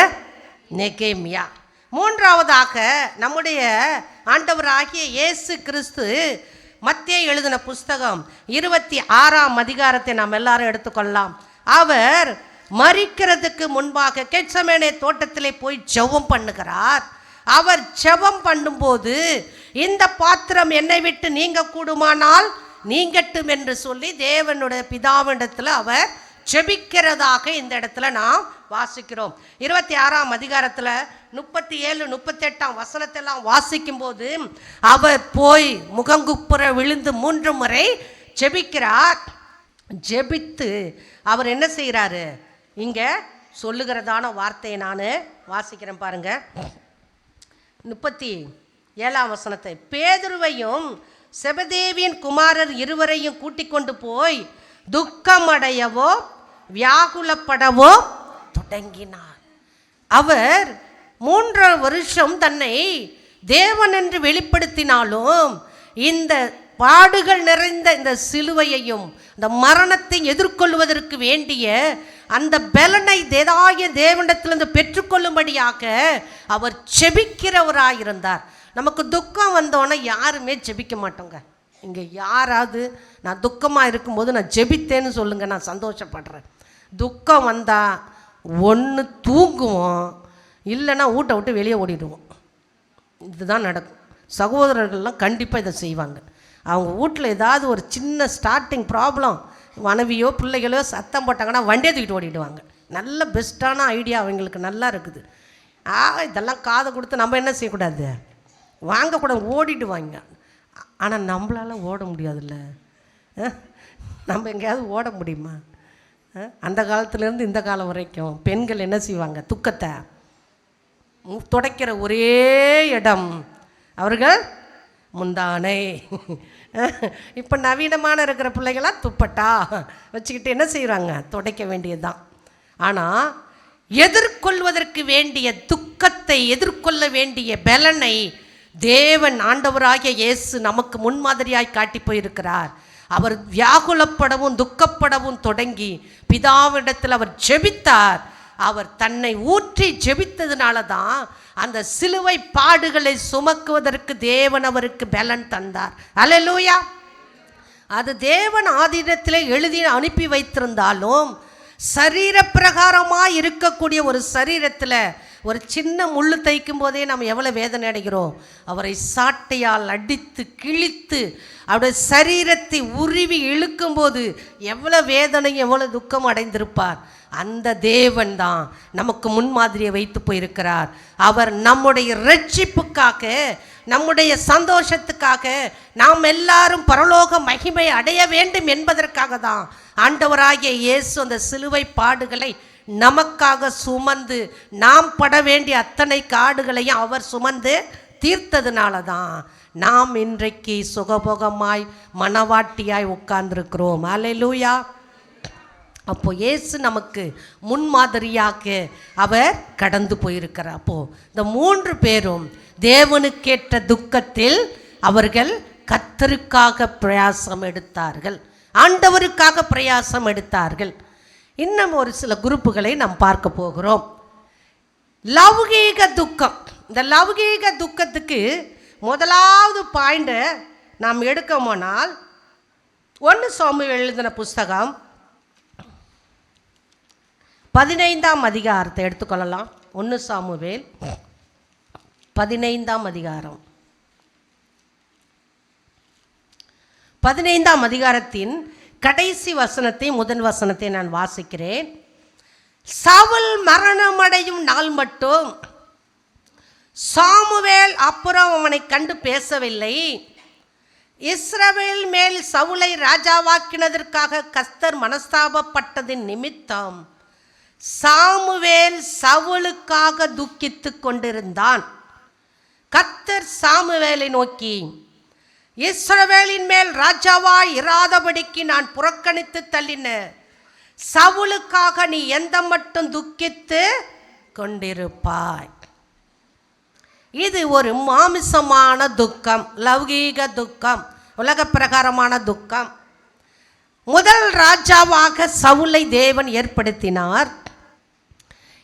நெகேமியா. 3வதாக நம்முடைய ஆண்டவராகிய இயேசு கிறிஸ்து மத்தேயு எழுதின புஸ்தகம் 26ஆம் அதிகாரத்தை நாம் எல்லாரும் எடுத்துக்கொள்ளலாம். அவர் மரிக்கிறதுக்கு முன்பாக கெத்செமனே தோட்டத்திலே போய் ஜெபம் பண்ணுகிறார். அவர் ஜெபம் பண்ணும்போது, இந்த பாத்திரம் என்னை விட்டு நீங்க கூடுமானால் நீங்கட்டும் என்று சொல்லி தேவனுடைய பிதாவிடத்தில் அவர் ஜெபிக்கிறதாக இந்த இடத்துல நாம் வாசிக்கிறோம். 26ஆம் அதிகாரத்தில் 37, 38ஆம் வசனத்தெல்லாம் வாசிக்கும் போது அவர் போய் முகங்குப்புற விழுந்து 3 முறை ஜெபிக்கிறார். ஜெபித்து அவர் என்ன செய்கிறாரு? இங்கே சொல்லுகிறதான வார்த்தையை நான் வாசிக்கிறேன் பாருங்க. 37ஆம் வசனத்தை, பேதுருவையும் செபதேவியின் குமாரர் இருவரையும் கூட்டிக் கொண்டு போய் துக்கமடையவோ வியாகுலப்படவோ தொடங்கினார். அவர் 3 வருஷம் தன்னை தேவன் என்று வெளிப்படுத்தினாலும் இந்த பாடுகள் நிறைந்த இந்த சிலுவையையும் இந்த மரணத்தை எதிர்கொள்வதற்கு வேண்டிய அந்த பலனை தேவனிடத்திலிருந்து பெற்றுக்கொள்ளும்படியாக அவர் ஜெபிக்கிறவராயிருந்தார். நமக்கு துக்கம் வந்தோன்னே யாருமே ஜெபிக்க மாட்டோங்க. இங்கே யாராவது நான் துக்கமாக இருக்கும்போது நான் ஜெபித்தேன்னு சொல்லுங்கள், நான் சந்தோஷப்படுறேன். துக்கம் வந்தால் ஒன்று தூங்குவோம், இல்லைன்னா வீட்டை விட்டு வெளியே ஓடிடுவோம். இதுதான் நடக்கும். சகோதரர்கள்லாம் கண்டிப்பாக இதை செய்வாங்க. அவங்க வீட்டில் ஏதாவது ஒரு சின்ன ஸ்டார்டிங் ப்ராப்ளம், மனைவியோ பிள்ளைகளோ சத்தம் போட்டாங்கன்னா வண்டியை தூக்கிட்டு ஓடிடுவாங்க. நல்ல பெஸ்ட்டான ஐடியா அவங்களுக்கு நல்லா இருக்குது. இதெல்லாம் காதை கொடுத்து நம்ம என்ன செய்யக்கூடாது, வாங்கக்கூடாது, ஓடிடுவாங்க. ஆனால் நம்மளால் ஓட முடியாதுல்ல. நம்ம எங்கேயாவது ஓட முடியுமா? அந்த காலத்துலேருந்து இந்த காலம் வரைக்கும் பெண்கள் என்ன செய்வாங்க? துக்கத்தை துடைக்கிற ஒரே இடம் அவர்கள் முந்தானை. இப்போ நவீனமான இருக்கிற பிள்ளைகளாம் துப்பட்டா வச்சுக்கிட்டு என்ன செய்கிறாங்க? துடைக்க வேண்டியது தான். ஆனால் எதிர்கொள்வதற்கு வேண்டிய துக்கத்தை எதிர்கொள்ள வேண்டிய பலனை தேவன் ஆண்டவராகிய இயேசு நமக்கு முன்மாதிரியாய் காட்டி போயிருக்கிறார். அவர் வியாகுலப்படவும் துக்கப்படவும் தொடங்கி பிதாவிடத்தில் அவர் ஜெபித்தார். அவர் தன்னை ஊற்றி ஜெபித்ததுனால தான் அந்த சிலுவை பாடுகளை சுமக்குவதற்கு தேவன் அவருக்கு பலன் தந்தார். அல்லேலூயா. அது தேவன் ஆதியிடத்திலே எழுதி அனுப்பி வைத்திருந்தாலும் சரீர பிரகாரமாக இருக்கக்கூடிய ஒரு சரீரத்தில் ஒரு சின்ன முள்ளு தைக்கும் போதே நம்ம எவ்வளோ வேதனை அடைகிறோம். அவரை சாட்டையால் அடித்து கிழித்து அவருடைய சரீரத்தை உருவி இழுக்கும்போது எவ்வளோ வேதனை எவ்வளோ துக்கம் அடைந்திருப்பார். அந்த தேவன் தான் நமக்கு முன்மாதிரியை வைத்து போயிருக்கிறார். அவர் நம்முடைய ரட்சிப்புக்காக, நம்முடைய சந்தோஷத்துக்காக, நாம் எல்லாரும் பரலோக மகிமை அடைய வேண்டும் என்பதற்காக தான் ஆண்டவராகிய இயேசு அந்த சிலுவை பாடுகளை நமக்காக சுமந்து, நாம் பட வேண்டிய அத்தனை காடுகளையும் அவர் சுமந்து தீர்த்ததுனால தான் நாம் இன்றைக்கு சுகபோகமாய் மனவாட்டியாய் உட்கார்ந்துருக்கிறோம். அல்லேலூயா. அப்போ இயேசு நமக்கு முன்மாதிரியாக அவர் கடந்து போயிருக்கிறார். அப்போ இந்த 3 பேரும் தேவனுக்கேற்ற துக்கத்தில் அவர்கள் கர்த்தருக்காக பிரயாசம் எடுத்தார்கள், ஆண்டவருக்காக பிரயாசம் எடுத்தார்கள். இன்னும் ஒரு சில குரூப்புகளை நாம் பார்க்க போகிறோம். லௌகீக துக்கம். இந்த லௌகீக துக்கத்துக்கு முதலாவது பாயிண்ட்டை நாம் எடுக்க போனால் 1 சாமுவேல் எழுதின புஸ்தகம் 15ஆம் அதிகாரத்தை எடுத்துக்கொள்ளலாம். 1 சாமுவேல் 15ஆம் அதிகாரம். 15ஆம் அதிகாரத்தின் கடைசி வசனத்தை, முதல் வசனத்தை நான் வாசிக்கிறேன். சவுல் மரணமடையும் நாள் மட்டும் சாமுவேல் அப்புறம் அவனை கண்டு பேசவில்லை. இஸ்ரவேல் மேல் சவுலை ராஜாவாக்கினதற்காக கர்த்தர் மனஸ்தாபப்பட்டதின் நிமித்தம் சாமுவேல் சவுலுக்காக துக்கித்து கொண்டிருந்தான். கர்த்தர் சாமுவேலை நோக்கி, இஸ்ரவேலின் மேல் ராஜாவாய் இராதபடிக்கு நான் புறக்கணித்து தள்ளின சவுலுக்காக நீ எந்த மட்டும் துக்கித்து கொண்டிருப்பாய். இது ஒரு மாமிசமான துக்கம், லௌகீக துக்கம், உலக பிரகாரமான துக்கம். முதல் ராஜாவாக சவுலை தேவன் ஏற்படுத்தினார்.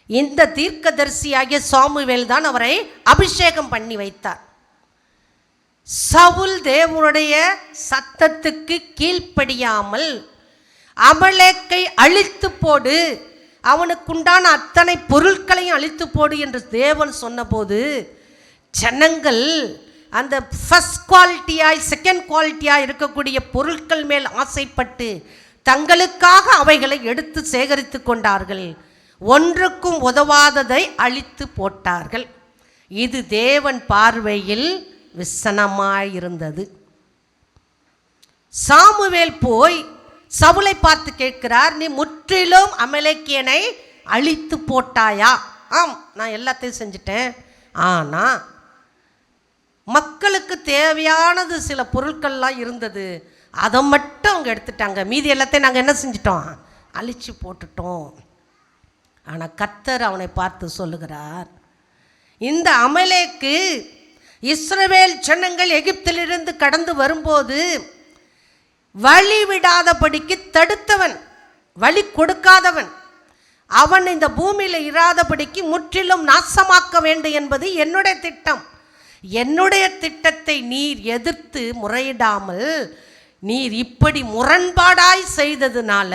இந்த தீர்க்கதரிசியாகிய சாமுவேல் தான் அவரை அபிஷேகம் பண்ணி வைத்தார். சவுல் தேவனுடைய சத்தத்துக்கு கீழ்ப்படியாமல் அமலேக்கை அழித்து போடு, அவனுக்குண்டான அத்தனை பொருட்களையும் அழித்து போடு என்று தேவன் சொன்னபோது ஜனங்கள் அந்த ஃபர்ஸ்ட் குவாலிட்டியாய் செகண்ட் குவாலிட்டியாய் இருக்கக்கூடிய பொருட்கள் மேல் ஆசைப்பட்டு தங்களுக்காக அவைகளை எடுத்து சேகரித்து கொண்டார்கள். ஒன்றுக்கும் உதவாததை அழித்து போட்டார்கள். இது தேவன் பார்வையில் விசனமாயிருந்தது. சாமுவேல் போய் சவுலை பார்த்து கேட்கிறார், நீ முற்றிலும் அமலேக்கியனை அழித்து போட்டாயா? ஆம், நான் எல்லாத்தையும் செஞ்சிட்டேன். ஆனால் மக்களுக்கு தேவையானது சில பொருட்கள்லாம் இருந்தது, அதை மட்டும் அவங்க எடுத்துட்டாங்க. மீதி எல்லாத்தையும் நாங்கள் என்ன செஞ்சிட்டோம்? அழிச்சு போட்டுட்டோம். ஆனால் கர்த்தர் அவனை பார்த்து சொல்லுகிறார், இந்த அமலேக்கு இஸ்ரவேல் ஜனங்கள் எகிப்திலிருந்து கடந்து வரும்போது வழி விடாதபடிக்கு தடுத்தவன், வழி கொடுக்காதவன். அவன் இந்த பூமியில் இராதபடிக்கு முற்றிலும் நாசமாக்க வேண்டும் என்பது என்னுடைய திட்டம். என்னுடைய திட்டத்தை நீர் எதிர்த்து முறையிடாமல் நீர் இப்படி முரண்பாடாய் செய்ததுனால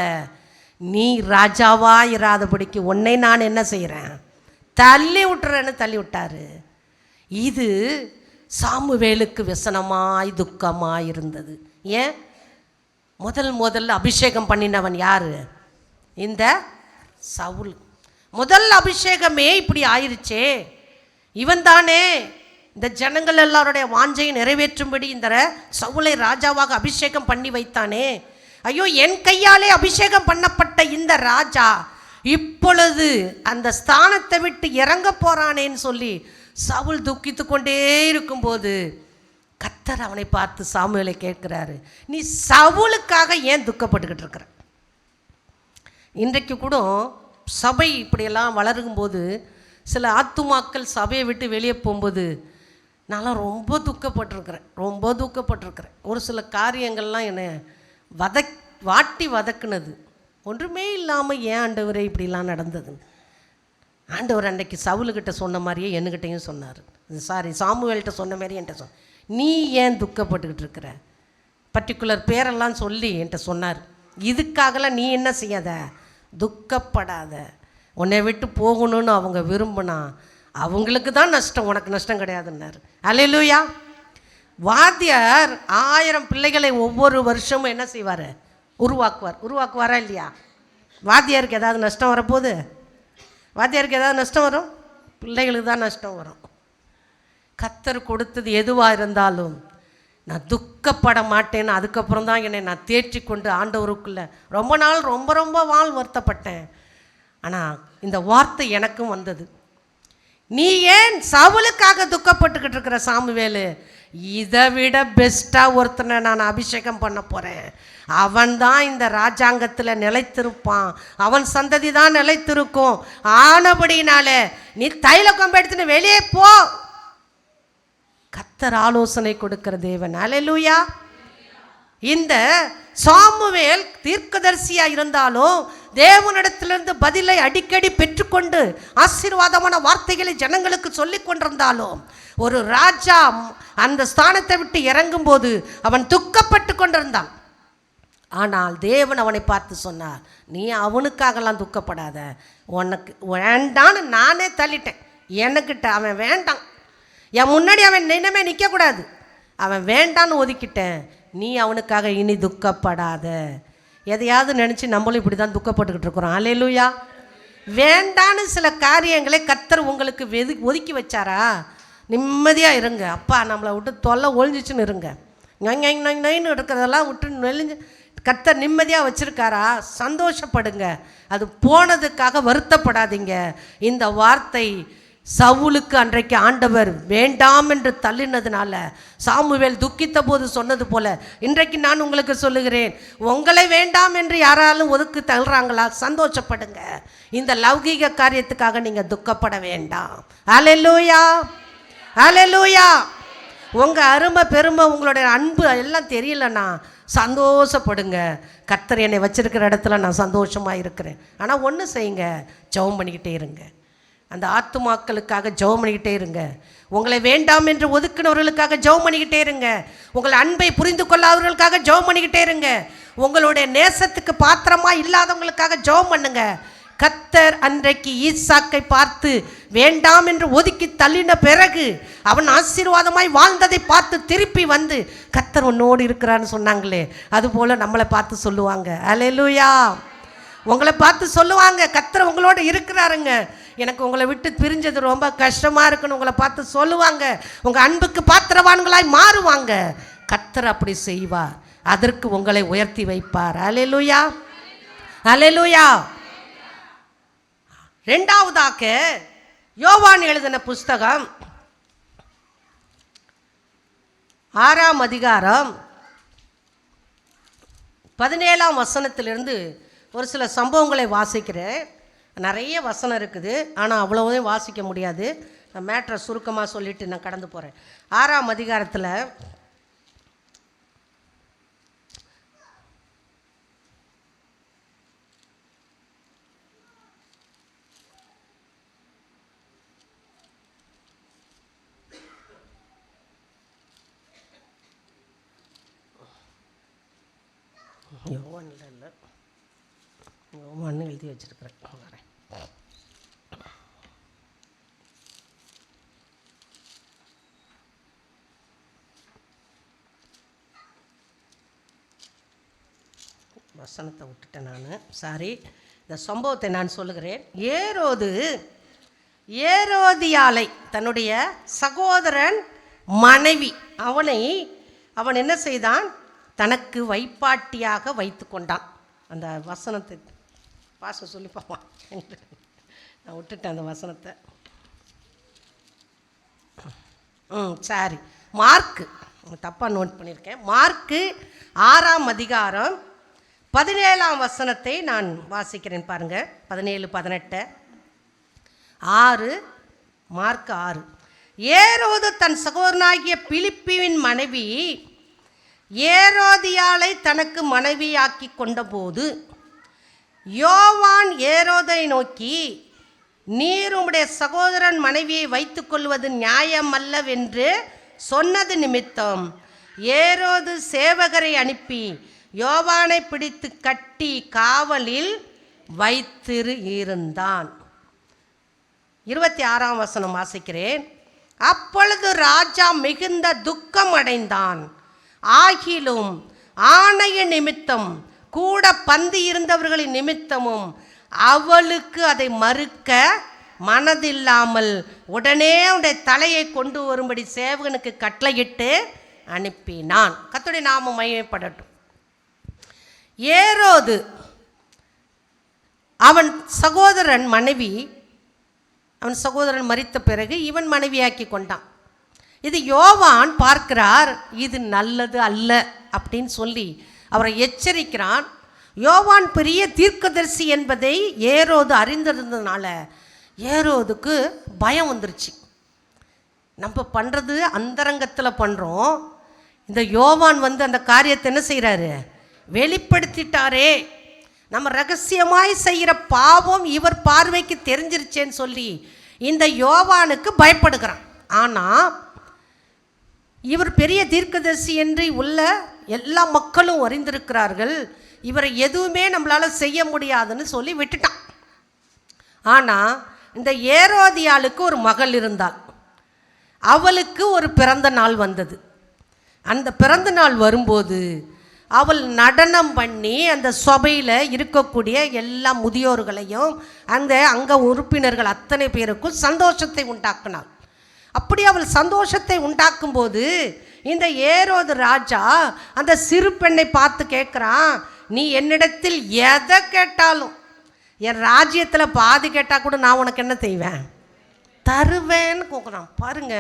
நீ ராஜாவாக இராதபடிக்கு உன்னை நான் என்ன செய்கிறேன்? தள்ளி விட்டுறேன்னு தள்ளி விட்டாரு. இது சாமுவேலுக்கு விசனமாய் துக்கமாய் இருந்தது. ஏன்? முதல்ல அபிஷேகம் பண்ணினவன் யாரு? இந்த சவுல். முதல் அபிஷேகமே இப்படி ஆயிருச்சே, இவன் தானே இந்த ஜனங்கள் எல்லாருடைய வாஞ்சையை நிறைவேற்றும்படி இந்த சவுலை ராஜாவாக அபிஷேகம் பண்ணி வைத்தானே. ஐயோ, என் கையாலே அபிஷேகம் பண்ணப்பட்ட இந்த ராஜா இப்பொழுது அந்த ஸ்தானத்தை விட்டு இறங்க போறானேன்னு சொல்லி சவுல் துக்கித்து கொண்டே இருக்கும்போது கர்த்தர் அவனை பார்த்து சாமுவேலை கேட்கிறாரு, நீ சவுலுக்காக ஏன் துக்கப்பட்டுக்கிட்டு இருக்கிற? இன்றைக்கு கூட சபை இப்படியெல்லாம் வளரும்போது சில ஆத்துமாக்கள் சபையை விட்டு வெளியே போகும்போது நான்லாம் ரொம்ப துக்கப்பட்டிருக்கிறேன். ஒரு சில காரியங்கள்லாம் என்னை வாட்டி வதக்குனது. ஒன்றுமே இல்லாமல் ஏன் ஆண்டவரே இப்படிலாம் நடந்தது? ஆண்டவர் அன்றைக்கு சவுலுக்கிட்ட சொன்ன மாதிரியே என்கிட்டையும் சொன்னார். சாமுவேல்கிட்ட சொன்ன மாதிரி என்கிட்ட சொன்ன, நீ ஏன் துக்கப்பட்டுக்கிட்டு இருக்கிற? பர்டிகுலர் பேரெல்லாம் சொல்லி என்கிட்ட சொன்னார். இதுக்காகலாம் நீ என்ன செய்யாத, துக்கப்படாத. உன்னை விட்டு போகணும்னு அவங்க விரும்பினா அவங்களுக்கு தான் நஷ்டம், உனக்கு நஷ்டம் கிடையாதுன்னாரு. அல்லேலூயா. வாத்தியார் 1000 பிள்ளைகளை ஒவ்வொரு வருஷமும் என்ன செய்வார்? உருவாக்குவாரா இல்லையா? வாத்தியாருக்கு ஏதாவது நஷ்டம் வரப்போகுது? வாத்தியாருக்கு ஏதாவது நஷ்டம் வரும்? பிள்ளைகளுக்கு தான் நஷ்டம் வரும். கர்த்தர் கொடுத்தது எதுவாக இருந்தாலும் நான் துக்கப்பட மாட்டேன்னு அதுக்கப்புறம் தான் என்னை நான் தேற்றி கொண்டு ஆண்டவருக்குள்ளே ரொம்ப நாள் ரொம்ப வருத்தப்பட்டேன். ஆனால் இந்த வார்த்தை எனக்கும் வந்தது. நீ ஏன் சவுலுக்காக துக்கப்பட்டுக்கிட்டு இருக்கிற சாமுவேலு? இதை விட பெஸ்ட்டாக ஒருத்தனை நான் அபிஷேகம் பண்ண போகிறேன். அவன் தான் இந்த ராஜாங்கத்தில் நிலைத்திருப்பான், அவன் சந்ததி தான் நிலைத்திருக்கும். ஆனபடினால நீ தைல கொம்பு எடுத்துன்னு வெளியே போ. கர்த்தர் ஆலோசனை கொடுக்கிற தேவன். அல்லேலூயா. இந்த சாமுவேல் தீர்க்கதரிசியா இருந்தாலும் தேவனிடத்திலிருந்து பதிலை அடிக்கடி பெற்றுக்கொண்டு ஆசீர்வாதமான வார்த்தைகளை ஜனங்களுக்கு சொல்லி கொண்டிருந்தாலும் ஒரு ராஜா அந்த ஸ்தானத்தை விட்டு இறங்கும் போது அவன் துக்கப்பட்டு கொண்டிருந்தான். ஆனால் தேவன் அவனை பார்த்து சொன்னார், நீ அவனுக்காகலாம் துக்கப்படாத, உனக்கு வேண்டான்னு நானே தள்ளிட்டேன். எனக்கிட்ட அவன் வேண்டாம், என் முன்னாடி அவன் நினைமே நிற்கக்கூடாது, அவன் வேண்டான்னு ஒதுக்கிட்டேன். நீ அவனுக்காக இனி துக்கப்படாத. எதையாவது நினச்சி நம்மளும் இப்படி தான் துக்கப்பட்டுக்கிட்டு இருக்கிறோம். அல்லேலூயா. வேண்டான்னு சில காரியங்களை கர்த்தர் உங்களுக்கு ஒதுக்கி வச்சாரா? நிம்மதியாக இருங்க. அப்பா நம்மளை விட்டு தொல்லை ஒழிஞ்சிச்சுன்னு இருங்க. நொய்ன்னு இருக்கிறதெல்லாம் விட்டு நெளிஞ்சு கர்த்தர் நிம்மதியாக வச்சுருக்காரா? சந்தோஷப்படுங்க. அது போனதுக்காக வருத்தப்படாதீங்க. இந்த வார்த்தை சவுலுக்கு அன்றைக்கு ஆண்டவர் வேண்டாம் என்று தள்ளினதுனால சாமுவேல் துக்கித்த போது சொன்னது போல இன்றைக்கு நான் உங்களுக்கு சொல்லுகிறேன், உங்களை வேண்டாம் என்று யாராலும் ஒதுக்கி தள்ளுறாங்களா? சந்தோஷப்படுங்க. இந்த லௌகீக காரியத்துக்காக நீங்கள் துக்கப்பட வேண்டாம். அல்லேலூயா, அல்லேலூயா. உங்கள் அருமை பெருமை உங்களுடைய அன்பு எல்லாம் தெரியலன்னா சந்தோஷப்படுங்க. கர்த்தர் என்னை வச்சிருக்கிற இடத்துல நான் சந்தோஷமாக இருக்கிறேன். ஆனால் ஒன்று செய்யுங்க, ஜெபம் பண்ணிக்கிட்டே இருங்க. அந்த ஆத்துமாக்களுக்காக ஜெபம் பண்ணிக்கிட்டே இருங்க. உங்களை வேண்டாம் என்று ஒதுக்கினவர்களுக்காக ஜெபம் பண்ணிக்கிட்டே இருங்க. உங்கள் அன்பை புரிந்து கொள்ளாதவர்களுக்காக ஜெபம் பண்ணிக்கிட்டே இருங்க. உங்களுடைய நேசத்துக்கு பாத்திரமா இல்லாதவங்களுக்காக ஜெபம் பண்ணுங்க. கர்த்தர் அன்றைக்கு ஈசாக்கை பார்த்து வேண்டாம் என்று ஒதுக்கி தள்ளின பிறகு அவன் ஆசீர்வாதமாய் வாழ்ந்ததை பார்த்து திருப்பி வந்து கர்த்தர் உன்னோடு இருக்கிறான்னு சொன்னாங்களே, அதுபோல் நம்மளை பார்த்து சொல்லுவாங்க. அல்லேலூயா. உங்களை பார்த்து சொல்லுவாங்க, கர்த்தர் உங்களோட இருக்கிறாருங்க, எனக்கு உங்களை விட்டு பிரிஞ்சது ரொம்ப கஷ்டமாக இருக்குன்னு உங்களை பார்த்து சொல்லுவாங்க. உங்கள் அன்புக்கு பாத்திரவான்களாய் மாறுவாங்க. கர்த்தர் அப்படி செய்வார். அதற்கு உங்களை உயர்த்தி வைப்பார். அல்லேலூயா, அல்லேலூயா. ரெண்டாவதாக யோவான் எழுதின புஸ்தகம் 6ஆம் அதிகாரம் 17ஆம் வசனத்திலிருந்து ஒரு சில சம்பவங்களை வாசிக்கிறேன். நிறைய வசனம் இருக்குது, ஆனால் அவ்வளோதையும் வாசிக்க முடியாது. நான் மேட்ரை சுருக்கமாக சொல்லிவிட்டு நான் கடந்து போகிறேன். 6ஆம் அதிகாரத்தில் யோவானில் இல்லை, யோவான்னு எழுதி வச்சுருக்கிறேன். வரேன். வசனத்தை விட்டுட்டேன் நான், சாரி. இந்த சம்பவத்தை நான் சொல்லுகிறேன். ஏரோதியாளை தன்னுடைய சகோதரன் மனைவி அவன் என்ன செய்தான்? தனக்கு வைப்பாட்டியாக வைத்து கொண்டான். அந்த வசனத்தை பாச சொல்லி பார்ப்பான். நான் விட்டுட்டேன் அந்த வசனத்தை. சாரி, மார்க்கு, தப்பாக நோட் பண்ணியிருக்கேன். மார்க்கு 6ஆம் அதிகாரம் 17ஆம் வசனத்தை நான் வாசிக்கிறேன் பாருங்கள். 17, 18, 6, மார்க் 6. ஏரோது தன் சகோதரனாகிய பிலிப்பின் மனைவி ஏரோதியாளை தனக்கு மனைவியாக்கி கொண்டபோது யோவான் ஏரோதை நோக்கி, நீர் உம்முடைய சகோதரன் மனைவியை வைத்துக் கொள்வது நியாயமல்லவென்று சொன்னது நிமித்தம் ஏரோது சேவகரை அனுப்பி யோவானை பிடித்து கட்டி காவலில் வைத்திருந்தான். 26ஆம் வசனம் வாசிக்கிறேன். அப்பொழுது ராஜா மிகுந்த துக்கம் அடைந்தான். ஆகிலும் ஆணைய நிமித்தம் கூட பந்தி இருந்தவர்களின் நிமித்தமும் அவளுக்கு அதை மறுக்க மனதில்லாமல் உடனே அவனுடைய தலையை கொண்டு வரும்படி சேவகனுக்கு கட்டளையிட்டு அனுப்பினான். கர்த்தருடைய நாமம் மகிமைப்படட்டும். ஏரோது அவன் சகோதரன் மரித்த பிறகு இவன் மனைவியாக்கி கொண்டான். இது யோவான் பார்க்கிறார், இது நல்லது அல்ல அப்படின்னு சொல்லி அவரை எச்சரிக்கிறான். யோவான் பெரிய தீர்க்கதரிசி என்பதை ஏரோது அறிந்திருந்ததுனால ஏரோதுக்கு பயம் வந்துருச்சு. நம்ம பண்ணுறது அந்தரங்கத்தில் பண்ணுறோம், இந்த யோவான் அந்த காரியத்தை என்ன செய்கிறாரு, வெளிப்படுத்திட்டாரே, நம்ம ரகசியமாய் செய்கிற பாவம் இவர் பார்வைக்கு தெரிஞ்சிருச்சேன்னு சொல்லி இந்த யோவானுக்கு பயப்படுகிறான். ஆனால் இவர் பெரிய தீர்க்கதரிசி என்று உள்ள எல்லா மக்களும் அறிந்திருக்கிறார்கள், இவரை எதுவுமே நம்மளால் செய்ய முடியாதுன்னு சொல்லி விட்டுட்டான். ஆனால் இந்த ஏரோதியாளுக்கு ஒரு மகள் இருந்தாள். அவளுக்கு ஒரு பிறந்த நாள் வந்தது. அந்த பிறந்த நாள் வரும்போது அவள் நடனம் பண்ணி அந்த சபையில் இருக்கக்கூடிய எல்லா முதியோர்களையும் அங்கே உறுப்பினர்கள் அத்தனை பேருக்கும் சந்தோஷத்தை உண்டாக்கினாள். அப்படி அவள் சந்தோஷத்தை உண்டாக்கும்போது இந்த ஏரோது ராஜா அந்த சிறு பெண்ணை பார்த்து கேட்குறான், நீ என்னிடத்தில் எதை கேட்டாலும், என் ராஜ்யத்தில் பாதி கேட்டால் கூட நான் உனக்கு என்ன செய்வேன், தருவேன்னு கேட்குறான். பாருங்க,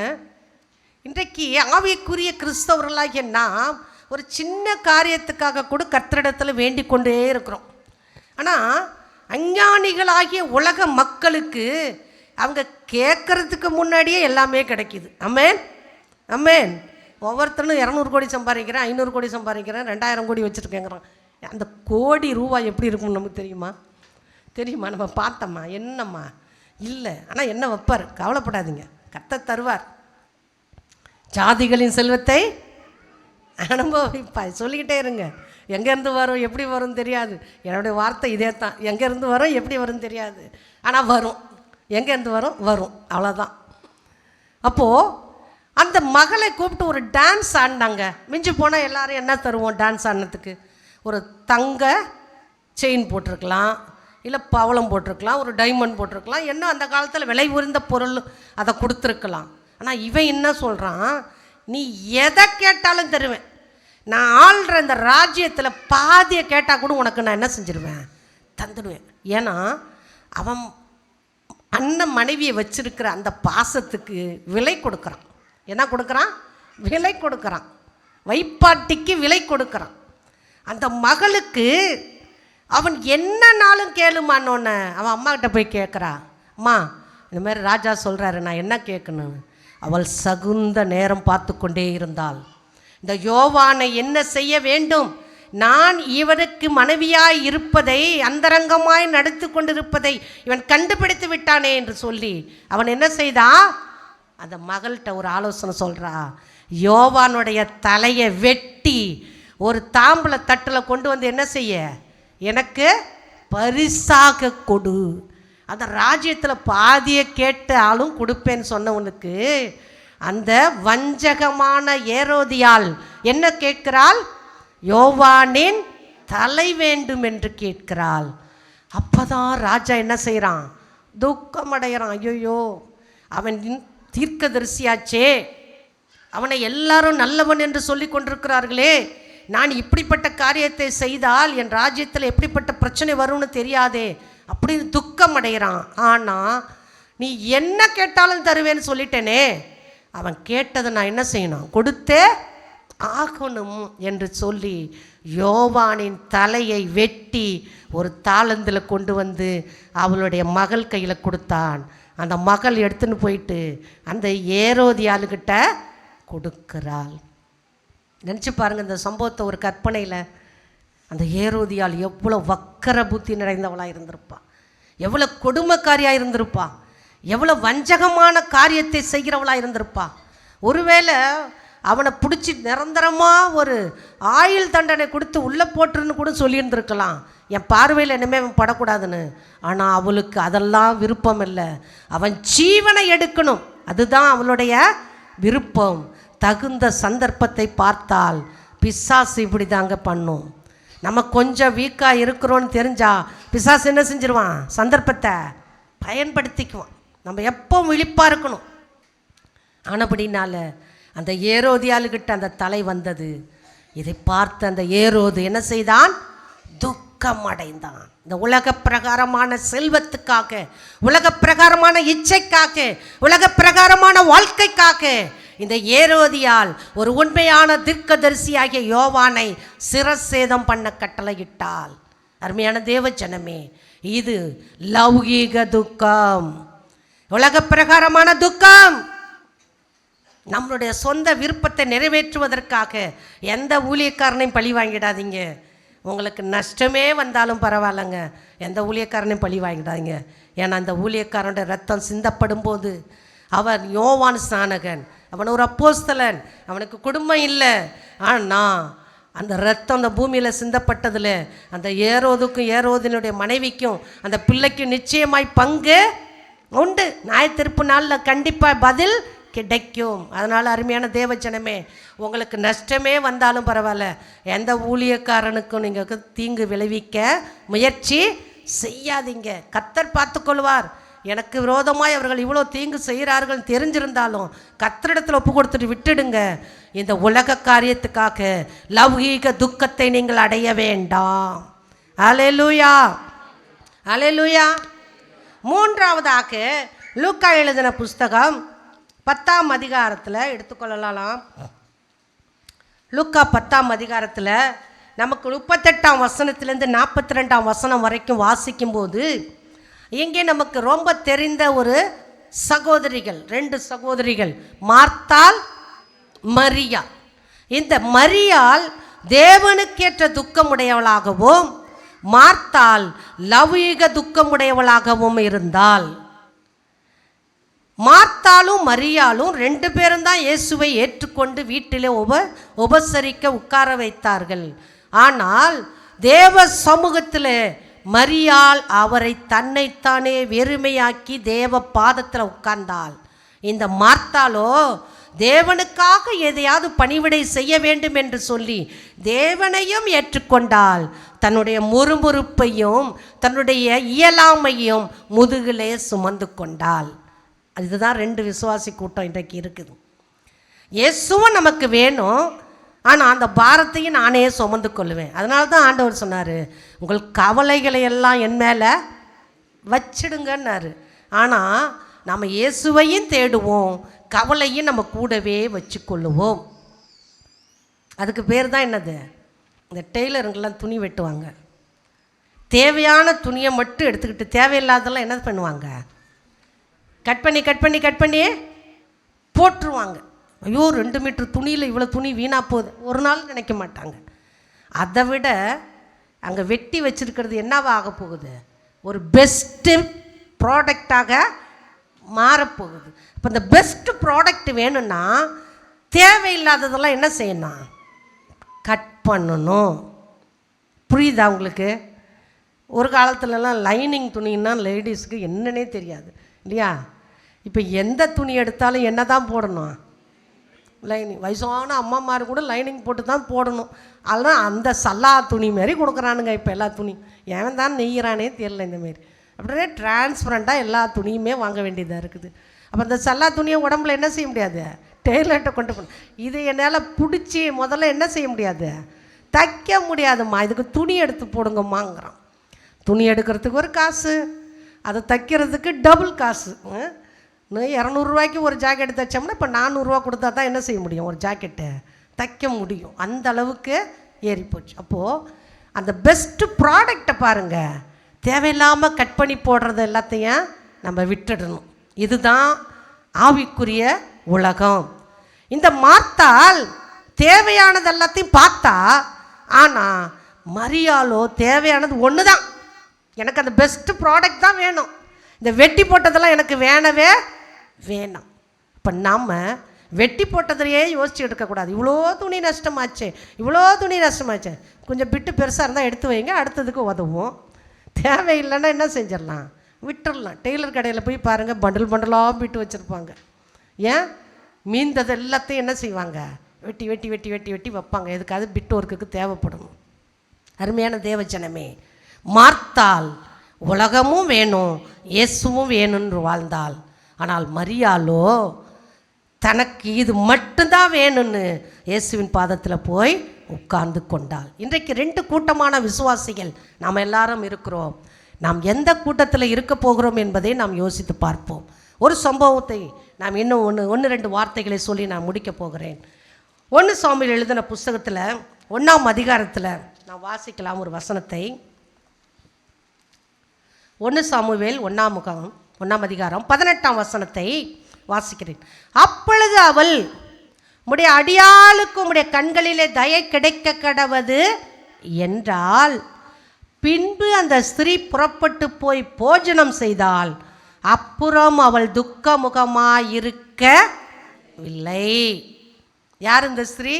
இன்றைக்கு ஆவிக்குரிய கிறிஸ்தவர்களாகிய நாம் ஒரு சின்ன காரியத்துக்காக கூட கர்த்தரிடத்தில் வேண்டிக் கொண்டே இருக்கிறோம். ஆனால் அஞ்ஞானிகளாகிய உலக மக்களுக்கு அவங்க கேட்கறதுக்கு முன்னாடியே எல்லாமே கிடைக்கிது. ஆமென், ஆமென். ஒவ்வொருத்தரும் 200 கோடி சம்பாதிக்கிறேன், 500 கோடி சம்பாதிக்கிறேன், 2000 கோடி வச்சுருக்கேங்கிறான். அந்த கோடி ரூபாய் எப்படி இருக்கும்னு நமக்கு தெரியுமா? நம்ம பார்த்தோம்மா, என்னம்மா இல்லை, ஆனால் என்ன வைப்பார், கவலைப்படாதீங்க, கர்த்தர் தருவார். ஜாதிகளின் செல்வத்தை அனுபவிப்பாய். சொல்லிக்கிட்டே இருங்க. எங்கேருந்து வரும், எப்படி வரும்னு தெரியாது. என்னுடைய வார்த்தை இதே தான், எங்கேருந்து வரும், எப்படி வரும்னு தெரியாது, ஆனால் வரும். எங்கேருந்து வரும், அவ்வளோதான். அப்போது அந்த மகளை கூப்பிட்டு ஒரு டான்ஸ் ஆடினாங்க. மிஞ்சி போனால் எல்லோரும் என்ன தருவோம் டான்ஸ் ஆடினதுக்கு? ஒரு தங்க செயின் போட்டிருக்கலாம், இல்லை பவளம் போட்டிருக்கலாம், ஒரு டைமண்ட் போட்டிருக்கலாம், என்ன அந்த காலத்தில் விலை உயர்ந்த பொருள் அதை கொடுத்துருக்கலாம். ஆனால் இவன் என்ன சொல்கிறான், நீ எதை கேட்டாலும் தருவேன், நான் ஆள்ற இந்த ராஜ்யத்தில் பாதியை கேட்டால் கூட உனக்கு நான் என்ன செஞ்சிருவேன், தந்துடுவேன். ஏன்னா அவன் அண்ணன் மனைவியை வச்சிருக்கிற அந்த பாசத்துக்கு விலை கொடுக்குறான். என்ன கொடுக்குறான்? விலை கொடுக்குறான். வைப்பாட்டிக்கு விலை கொடுக்குறான். அந்த மகளுக்கு அவன் என்னன்னாலும் கேளுமான்னொன்னே அவன் அம்மாக்கிட்ட போய் கேட்குறா, அம்மா இந்த மாதிரி ராஜா சொல்கிறாரு, நான் என்ன கேட்கணும்? அவள் சகுந்த நேரம் பார்த்து கொண்டே இருந்தாள். இந்த யோவானை என்ன செய்ய வேண்டும், நான் இவனுக்கு மனைவியாய் இருப்பதை, அந்தரங்கமாய் நடத்தி கொண்டிருப்பதை இவன் கண்டுபிடித்து விட்டானே என்று சொல்லி அவன் என்ன செய்தான், அந்த மகள்கிட்ட ஒரு ஆலோசனை சொல்கிறா, யோவானுடைய தலையை வெட்டி ஒரு தாம்பூல தட்டில் கொண்டு வந்து என்ன செய்ய, எனக்கு பரிசாக கொடு. அந்த ராஜ்யத்தில் பாதியை கேட்டாலும் கொடுப்பேன்னு சொன்னவனுக்கு அந்த வஞ்சகமான ஏரோதியாள் என்ன கேட்கிறாள், யோவானின் தலை வேண்டும் என்று கேட்கிறாள். அப்போதான் ராஜா என்ன செய்கிறான், துக்கம் அடைகிறான். ஐயோ, அவன் தீர்க்கதரிசியாச்சே, அவனை எல்லாரும் நல்லவன் என்று சொல்லி கொண்டிருக்கிறார்களே, நான் இப்படிப்பட்ட காரியத்தை செய்தால் என் ராஜ்யத்தில் எப்படிப்பட்ட பிரச்சனை வரும்னு தெரியாதே அப்படின்னு துக்கம் அடைகிறான். ஆனால் நீ என்ன கேட்டாலும் தருவேன்னு சொல்லிட்டேனே, அவன் கேட்டதை நான் என்ன செய்யணும், கொடுத்தே ஆகணும் என்று சொல்லி யோவானின் தலையை வெட்டி ஒரு தாளந்தில் கொண்டு வந்து அவளுடைய மகள் கையில் கொடுத்தான். அந்த மகள் எடுத்துன்னு போயிட்டு அந்த ஏரோதியாளுக்கிட்ட கொடுக்கிறாள். நினச்சி பாருங்கள் இந்த சம்பவத்தை, ஒரு கற்பனையில் அந்த ஏரோதியாள் எவ்வளோ வக்கர புத்தி நிறைந்தவளாக இருந்திருப்பாள், எவ்வளோ கொடுமைக்காரியாக இருந்திருப்பாள், எவ்வளோ வஞ்சகமான காரியத்தை செய்கிறவளாக இருந்திருப்பாள். ஒருவேளை அவனை பிடிச்சி நிரந்தரமாக ஒரு ஆயுள் தண்டனை கொடுத்து உள்ளே போட்டுருன்னு கூட சொல்லியிருந்துருக்கலாம், என் பார்வையில் இனிமேல் அவன் படக்கூடாதுன்னு. ஆனால் அவளுக்கு அதெல்லாம் விருப்பம் இல்லை, அவன் ஜீவனை எடுக்கணும், அதுதான் அவளுடைய விருப்பம். தகுந்த சந்தர்ப்பத்தை பார்த்தால் பிசாசு இப்படி தாங்க பண்ணும். நம்ம கொஞ்சம் வீக்காக இருக்கிறோன்னு தெரிஞ்சா பிசாசு என்ன செஞ்சிருவான்? சந்தர்ப்பத்தை பயன்படுத்திக்குவான். நம்ம எப்போ விழிப்பாக இருக்கணும். ஆனபடினால அந்த ஏரோதியாளுக்கிட்ட அந்த தலை வந்தது. இதை பார்த்து அந்த ஏரோது என்ன செய்தான்? துக்கம் அடைந்தான். இந்த உலக பிரகாரமான செல்வத்துக்காக, உலக பிரகாரமான இச்சைக்காக, உலக பிரகாரமான வாழ்க்கைக்காக இந்த ஏரோதியால் ஒரு உண்மையான தீர்க்கதரிசியாகிய யோவானை சிரசேதம் பண்ண கட்டளையிட்டாள். அருமையான தேவ ஜனமே, இது லௌகீக துக்கம், உலக பிரகாரமான துக்கம். நம்மளுடைய சொந்த விருப்பத்தை நிறைவேற்றுவதற்காக எந்த ஊழியக்காரனையும் பழி வாங்கிடாதீங்க. உங்களுக்கு நஷ்டமே வந்தாலும் பரவாயில்லைங்க, எந்த ஊழியக்காரனையும் பழி வாங்கிடாதீங்க. ஏன்னா அந்த ஊழியக்காரனுடைய ரத்தம் சிந்தப்படும் போது, அவன் யோவான் ஸ்நானகன், அவன் ஒரு அப்போஸ்தலன், அவனுக்கு குடும்பம் இல்லை. ஆனால் அந்த ரத்தம் அந்த பூமியில் சிந்தப்பட்டதில் அந்த ஏரோதுக்கும் ஏரோதினுடைய மனைவிக்கும் அந்த பிள்ளைக்கும் நிச்சயமாய் பங்கு உண்டு. நியாயத்தீர்ப்பு நாளில் கண்டிப்பாக பதில் கிடைக்கும். அதனால் அருமையான தேவஜனமே, உங்களுக்கு நஷ்டமே வந்தாலும் பரவாயில்ல, எந்த ஊழியக்காரனுக்கும் நீங்கள் தீங்கு விளைவிக்க முயற்சி செய்யாதீங்க. கர்த்தர் பார்த்துக்கொள்வார். எனக்கு விரோதமாய் அவர்கள் இவ்வளோ தீங்கு செய்கிறார்கள் தெரிஞ்சிருந்தாலும் கர்த்தரிடத்தில் ஒப்பு கொடுத்துட்டு விட்டுடுங்க. இந்த உலக காரியத்துக்காக லௌகீக துக்கத்தை நீங்கள் அடைய வேண்டாம். அல்லேலூயா, அல்லேலூயா. மூன்றாவதாக லூக்கா எழுதின புஸ்தகம் 10ஆம் அதிகாரத்தில் எடுத்துக்கொள்ளலாம். லூக்கா 10ஆம் அதிகாரத்தில் நமக்கு 38ஆம் வசனத்திலேருந்து 42ஆம் வசனம் வரைக்கும் வாசிக்கும்போது, இங்கே நமக்கு ரொம்ப தெரிந்த ஒரு சகோதரிகள், 2 சகோதரிகள், மார்த்தாள், மரியா. இந்த மரியாள் தேவனுக்கேற்ற துக்கமுடையவளாகவும் மார்த்தாள் லௌகீக துக்கமுடையவளாகவும் இருந்தாள். மார்த்தாலும் மரியாளும் 2 பேரும் தான் இயேசுவை ஏற்றுக்கொண்டு வீட்டிலே உபசரிக்க உட்கார வைத்தார்கள். ஆனால் தேவ சமூகத்தில் மரியாள் அவரை தன்னைத்தானே வெறுமையாக்கி தேவ பாதத்தில் உட்கார்ந்தாள். இந்த மார்த்தாளோ தேவனுக்காக எதையாவது பணிவிடை செய்ய வேண்டும் என்று சொல்லி தேவனையும் ஏற்றுக்கொண்டாள். தன்னுடைய முறுமுறுப்பையும் தன்னுடைய இயலாமையும் முதுகிலே சுமந்து கொண்டாள். அதுதான் 2 விசுவாசி கூட்டம் இன்றைக்கு இருக்குது. இயேசுவும் நமக்கு வேணும், ஆனால் அந்த பாரத்தையும் நானே சுமந்து கொள்வேன். அதனால தான் ஆண்டவர் சொன்னார், உங்கள் கவலைகளை எல்லாம் என் மேலே வச்சிடுங்கன்னாரு. ஆனால் நம்ம இயேசுவையும் தேடுவோம், கவலையும் நம்ம கூடவே வச்சு கொள்ளுவோம். அதுக்கு பேர் தான் என்னது? இந்த டெய்லருங்கெல்லாம் துணி வெட்டுவாங்க. தேவையான துணியை மட்டும் எடுத்துக்கிட்டு தேவையில்லாதெல்லாம் என்ன பண்ணுவாங்க? கட் பண்ணி போட்டுருவாங்க. ஐயோ 2 மீட்டர் துணியில் இவ்வளோ துணி வீணாக போகுது ஒரு நாள் நினைக்க மாட்டாங்க. அதை விட அங்கே வெட்டி வச்சுருக்கிறது என்னவா ஆக போகுது? ஒரு பெஸ்ட்டு ப்ராடக்டாக மாறப்போகுது. இப்போ இந்த பெஸ்ட்டு ப்ராடக்ட் வேணும்னா தேவையில்லாததெல்லாம் என்ன செய்யணும்? கட் பண்ணணும். புரியுதா உங்களுக்கு? ஒரு காலத்துலலாம் லைனிங் துணின்னா லேடிஸுக்கு என்னன்னே தெரியாது இல்லையா? இப்போ எந்த துணி எடுத்தாலும் என்ன தான் போடணும்? லைனிங். வயசான அம்மாமார் கூட லைனிங் போட்டு தான் போடணும். அதனால் அந்த சல்லா துணி மாரி கொடுக்குறானுங்க இப்போ எல்லா துணி. ஏன் தான் நெய்கிறானே தெரியல. இந்தமாரி அப்படியே டிரான்ஸ்பரண்ட்டாக எல்லா துணியுமே வாங்க வேண்டியதாக இருக்குது. அப்போ அந்த சல்லா துணியை உடம்புல என்ன செய்ய முடியாது? டெய்லர்கிட்ட கொண்டு போகணும். இது என்னால் பிடிச்சி முதல்ல என்ன செய்ய முடியாது? தைக்க முடியாதும்மா, இதுக்கு துணி எடுத்து போடுங்கம்மாங்கிறான். துணி எடுக்கிறதுக்கு ஒரு காசு, அதை தைக்கிறதுக்கு டபுள் காசு. 200 ரூபாய்க்கு ஒரு ஜாக்கெட் தைச்சோம்னா இப்போ 400 ரூபா கொடுத்தா தான் என்ன செய்ய முடியும்? ஒரு ஜாக்கெட்டை தைக்க முடியும். அந்த அளவுக்கு ஏறி போச்சு. அப்போது அந்த பெஸ்ட்டு ப்ராடக்டை பாருங்கள், தேவையில்லாமல் கட் பண்ணி போடுறது எல்லாத்தையும் நம்ம விட்டுடணும். இதுதான் ஆவிக்குரிய உலகம். இந்த மார்த்தாள் தேவையானது எல்லாத்தையும் பார்த்தா, ஆனால் மரியாளோ தேவையானது ஒன்று தான். எனக்கு அந்த பெஸ்ட்டு ப்ராடக்ட் தான் வேணும், இந்த வெட்டி போட்டதெல்லாம் எனக்கு வேணவே வேணாம். இப்போ நம்ம வெட்டி போட்டதுலையே யோசிச்சு எடுக்கக்கூடாது. இவ்வளோ துணி நஷ்டமாச்சு, கொஞ்சம் பிட்டு பெருசாக இருந்தால் எடுத்து வைங்க, அடுத்ததுக்கு உதவும். தேவையில்லைன்னா என்ன செஞ்சிடலாம்? விட்டுடலாம். டெய்லர் கடையில் போய் பாருங்கள், பண்டலாக பிட்டு வச்சுருப்பாங்க. ஏன்? மீந்தது எல்லாத்தையும் என்ன செய்வாங்க? வெட்டி வைப்பாங்க. எதுக்காவது பிட் ஒர்க்குக்கு தேவைப்படணும். அருமையான தேவஜனமே, மார்த்தாள் உலகமும் வேணும் இயேசுவும் வேணும்னு வாழ்ந்தாள். ஆனால் மரியாளோ தனக்கு இது மட்டும்தான் வேணும்னு இயேசுவின் பாதத்தில் போய் உட்கார்ந்து கொண்டாள். இன்றைக்கு 2 கூட்டமான விசுவாசிகள் நாம் எல்லாரும் இருக்கிறோம். நாம் எந்த கூட்டத்தில் இருக்க போகிறோம் என்பதை நாம் யோசித்து பார்ப்போம். ஒரு சம்பவத்தை நாம் இன்னும் ஒன்று 2 வார்த்தைகளை சொல்லி நான் முடிக்க போகிறேன். 1 சாமுவேல் எழுதின புஸ்தகத்தில் 1ஆம் அதிகாரத்தில் நான் வாசிக்கலாம் ஒரு வசனத்தை. 1 சாமுவேல் 1ஆம் அதிகாரம் 18ஆம் வசனத்தை வாசிக்கிறேன். அப்பொழுது அவள், உம்முடைய அடியாளுக்கு உம்முடைய கண்களிலே தயை கிடைக்க கடவது என்றால், பின்பு அந்த ஸ்திரீ புறப்பட்டு போய் போஜனம் செய்தாள். அப்புறம் அவள் துக்கமுகமாயிருக்கவில்லை. யார் இந்த ஸ்திரீ?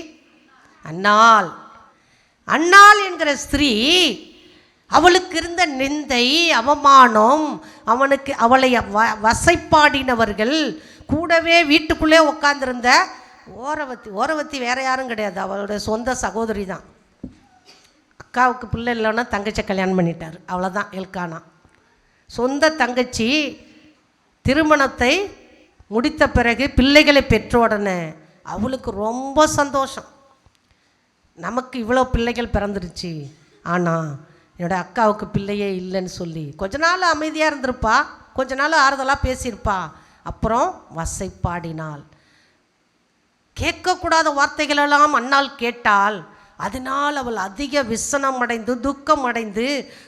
அன்னாள். அன்னாள் என்கிற ஸ்திரீ, அவளுக்கு இருந்த நிந்தை, அவமானம், அவளை வசைப்பாடினவர்கள், கூடவே வீட்டுக்குள்ளே உட்கார்ந்திருந்த ஓரவத்தி வேற யாரும் கிடையாது, அவளுடைய சொந்த சகோதரி தான். அக்காவுக்கு பிள்ளை இல்லைன்னா தங்கச்சியை கல்யாணம் பண்ணிட்டார், அவ்வளோதான் எல்கானா. சொந்த தங்கச்சி திருமணத்தை முடித்த பிறகு பிள்ளைகளை பெற்ற உடனே அவளுக்கு ரொம்ப சந்தோஷம். நமக்கு இவ்வளோ பிள்ளைகள் பிறந்துருச்சு, ஆனால் என்னோடய அக்காவுக்கு பிள்ளையே இல்லைன்னு சொல்லி கொஞ்ச நாள் அமைதியாக இருந்திருப்பா, கொஞ்ச நாள் ஆறுதலாக பேசியிருப்பா. அப்புறம் வசைப்பாடினாள். கேட்கக்கூடாத வார்த்தைகளெல்லாம் அன்னாள் கேட்டாள். அதனால் அவள் அதிக விசனம் அடைந்து துக்கம் அடைந்து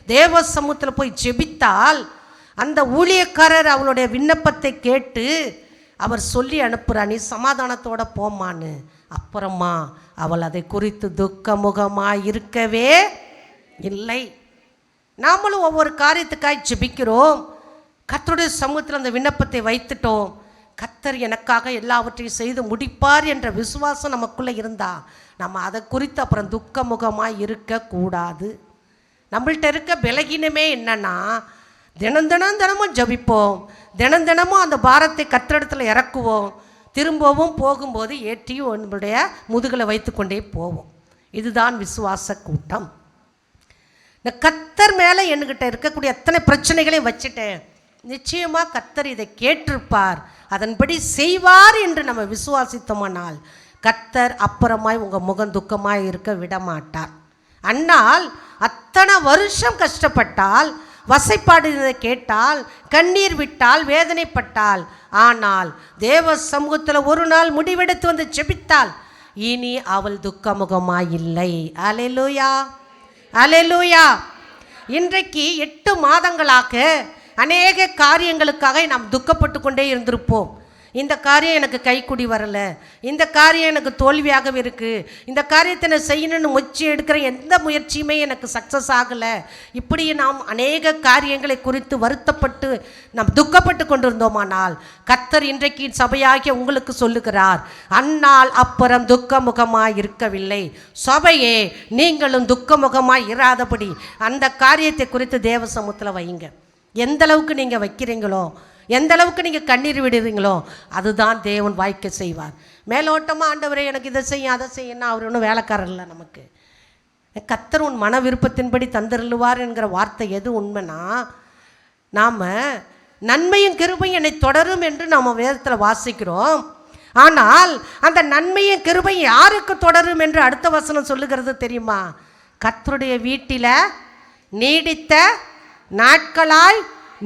தேவ சமூகத்தில் போய் ஜெபித்தாள். அந்த ஊழியக்காரர் அவளுடைய விண்ணப்பத்தை கேட்டு அவர் சொல்லி அனுப்புகிறார், நீ சமாதானத்தோட போமான்னு. அப்புறமா அவள் அதை குறித்து துக்கமுகமாக இருக்கவே இல்லை. நாமளும் ஒவ்வொரு காரியத்துக்காய் ஜெபிக்கிறோம். கர்த்தருடைய சமூகத்தில் அந்த விண்ணப்பத்தை வைத்துட்டோம். கர்த்தர் எனக்காக எல்லாவற்றையும் செய்து முடிப்பார் என்ற விசுவாசம் நமக்குள்ளே இருந்தால் நம்ம அதை குறித்து அப்புறம் துக்கமுகமாக இருக்கக்கூடாது. நம்மள்கிட்ட இருக்க பலகீனமே என்னன்னா, தினமும் ஜபிப்போம், தினமும் அந்த பாரத்தை கர்த்தரிடத்தில் இறக்குவோம், திரும்பவும் போகும்போது ஏற்றியும் நம்மளுடைய முதுகலை வைத்து கொண்டே போவோம். இதுதான் விசுவாச கூட்டம். இந்த கர்த்தர் மேலே என்கிட்ட இருக்கக்கூடிய அத்தனை பிரச்சனைகளையும் வச்சுட்டேன், நிச்சயமாக கர்த்தர் இதை கேட்டிருப்பார், அதன்படி செய்வார் என்று நம்ம விசுவாசித்தோமானால் கர்த்தர் அப்புறமாய் உங்கள் முகம் துக்கமாய் இருக்க விட மாட்டார். அன்னால் அத்தனை வருஷம் கஷ்டப்பட்டால், வசைப்பாடுவதை கேட்டால், கண்ணீர் விட்டால், வேதனைப்பட்டால், ஆனால் தேவ சமூகத்தில் ஒரு நாள் முடிவெடுத்து வந்து ஜெபித்தாள். இனி அவள் துக்கமுகமாய் இல்லை. அல்லேலூயா, அல்லேலூயா. இன்றைக்கு 8 மாதங்களாக அநேக காரியங்களுக்காக நாம் துக்கப்பட்டு கொண்டே இருந்திருப்போம். இந்த காரியம் எனக்கு கைக்குடி வரலை, இந்த காரியம் எனக்கு தோல்வியாகவே இருக்குது, இந்த காரியத்தை நான் செய்யணும்னு முயற்சி எடுக்கிற எந்த முயற்சியுமே எனக்கு சக்ஸஸ் ஆகலை. இப்படி நாம் அநேக காரியங்களை குறித்து வருத்தப்பட்டு நாம் துக்கப்பட்டு கொண்டிருந்தோமானால் கர்த்தர் இன்றைக்கு சபையாகிய உங்களுக்கு சொல்லுகிறார், அன்னால் அப்புறம் துக்கமுகமாய் இருக்கவில்லை. சபையே, நீங்களும் துக்கமுகமாய் இராதபடி அந்த காரியத்தை குறித்து தேவ சமூகத்தில் வையுங்க. எந்த அளவுக்கு நீங்கள் வைக்கிறீங்களோ, எந்த அளவுக்கு நீங்கள் கண்ணீர் விடுறீங்களோ அதுதான் தேவன் வாய்க்க செய்வார். மேலோட்டமாக ஆண்டவரே எனக்கு இதை செய்ய அதை செய்யணும், அவர் ஒன்றும் வேலைக்காரர் இல்லை. நமக்கு கர்த்தர் உன் மன விருப்பத்தின்படி தந்தருளுவார் என்கிற வார்த்தை எது உண்மைனா, நாம் நன்மையும் கிருபையும் என்னை தொடரும் என்று நாம் வேதத்தில் வாசிக்கிறோம். ஆனால் அந்த நன்மையும் கிருபையும் யாருக்கு தொடரும் என்று அடுத்த வசனம் சொல்லுகிறது தெரியுமா? கர்த்தருடைய வீட்டில் நீடித்த நாட்களாய்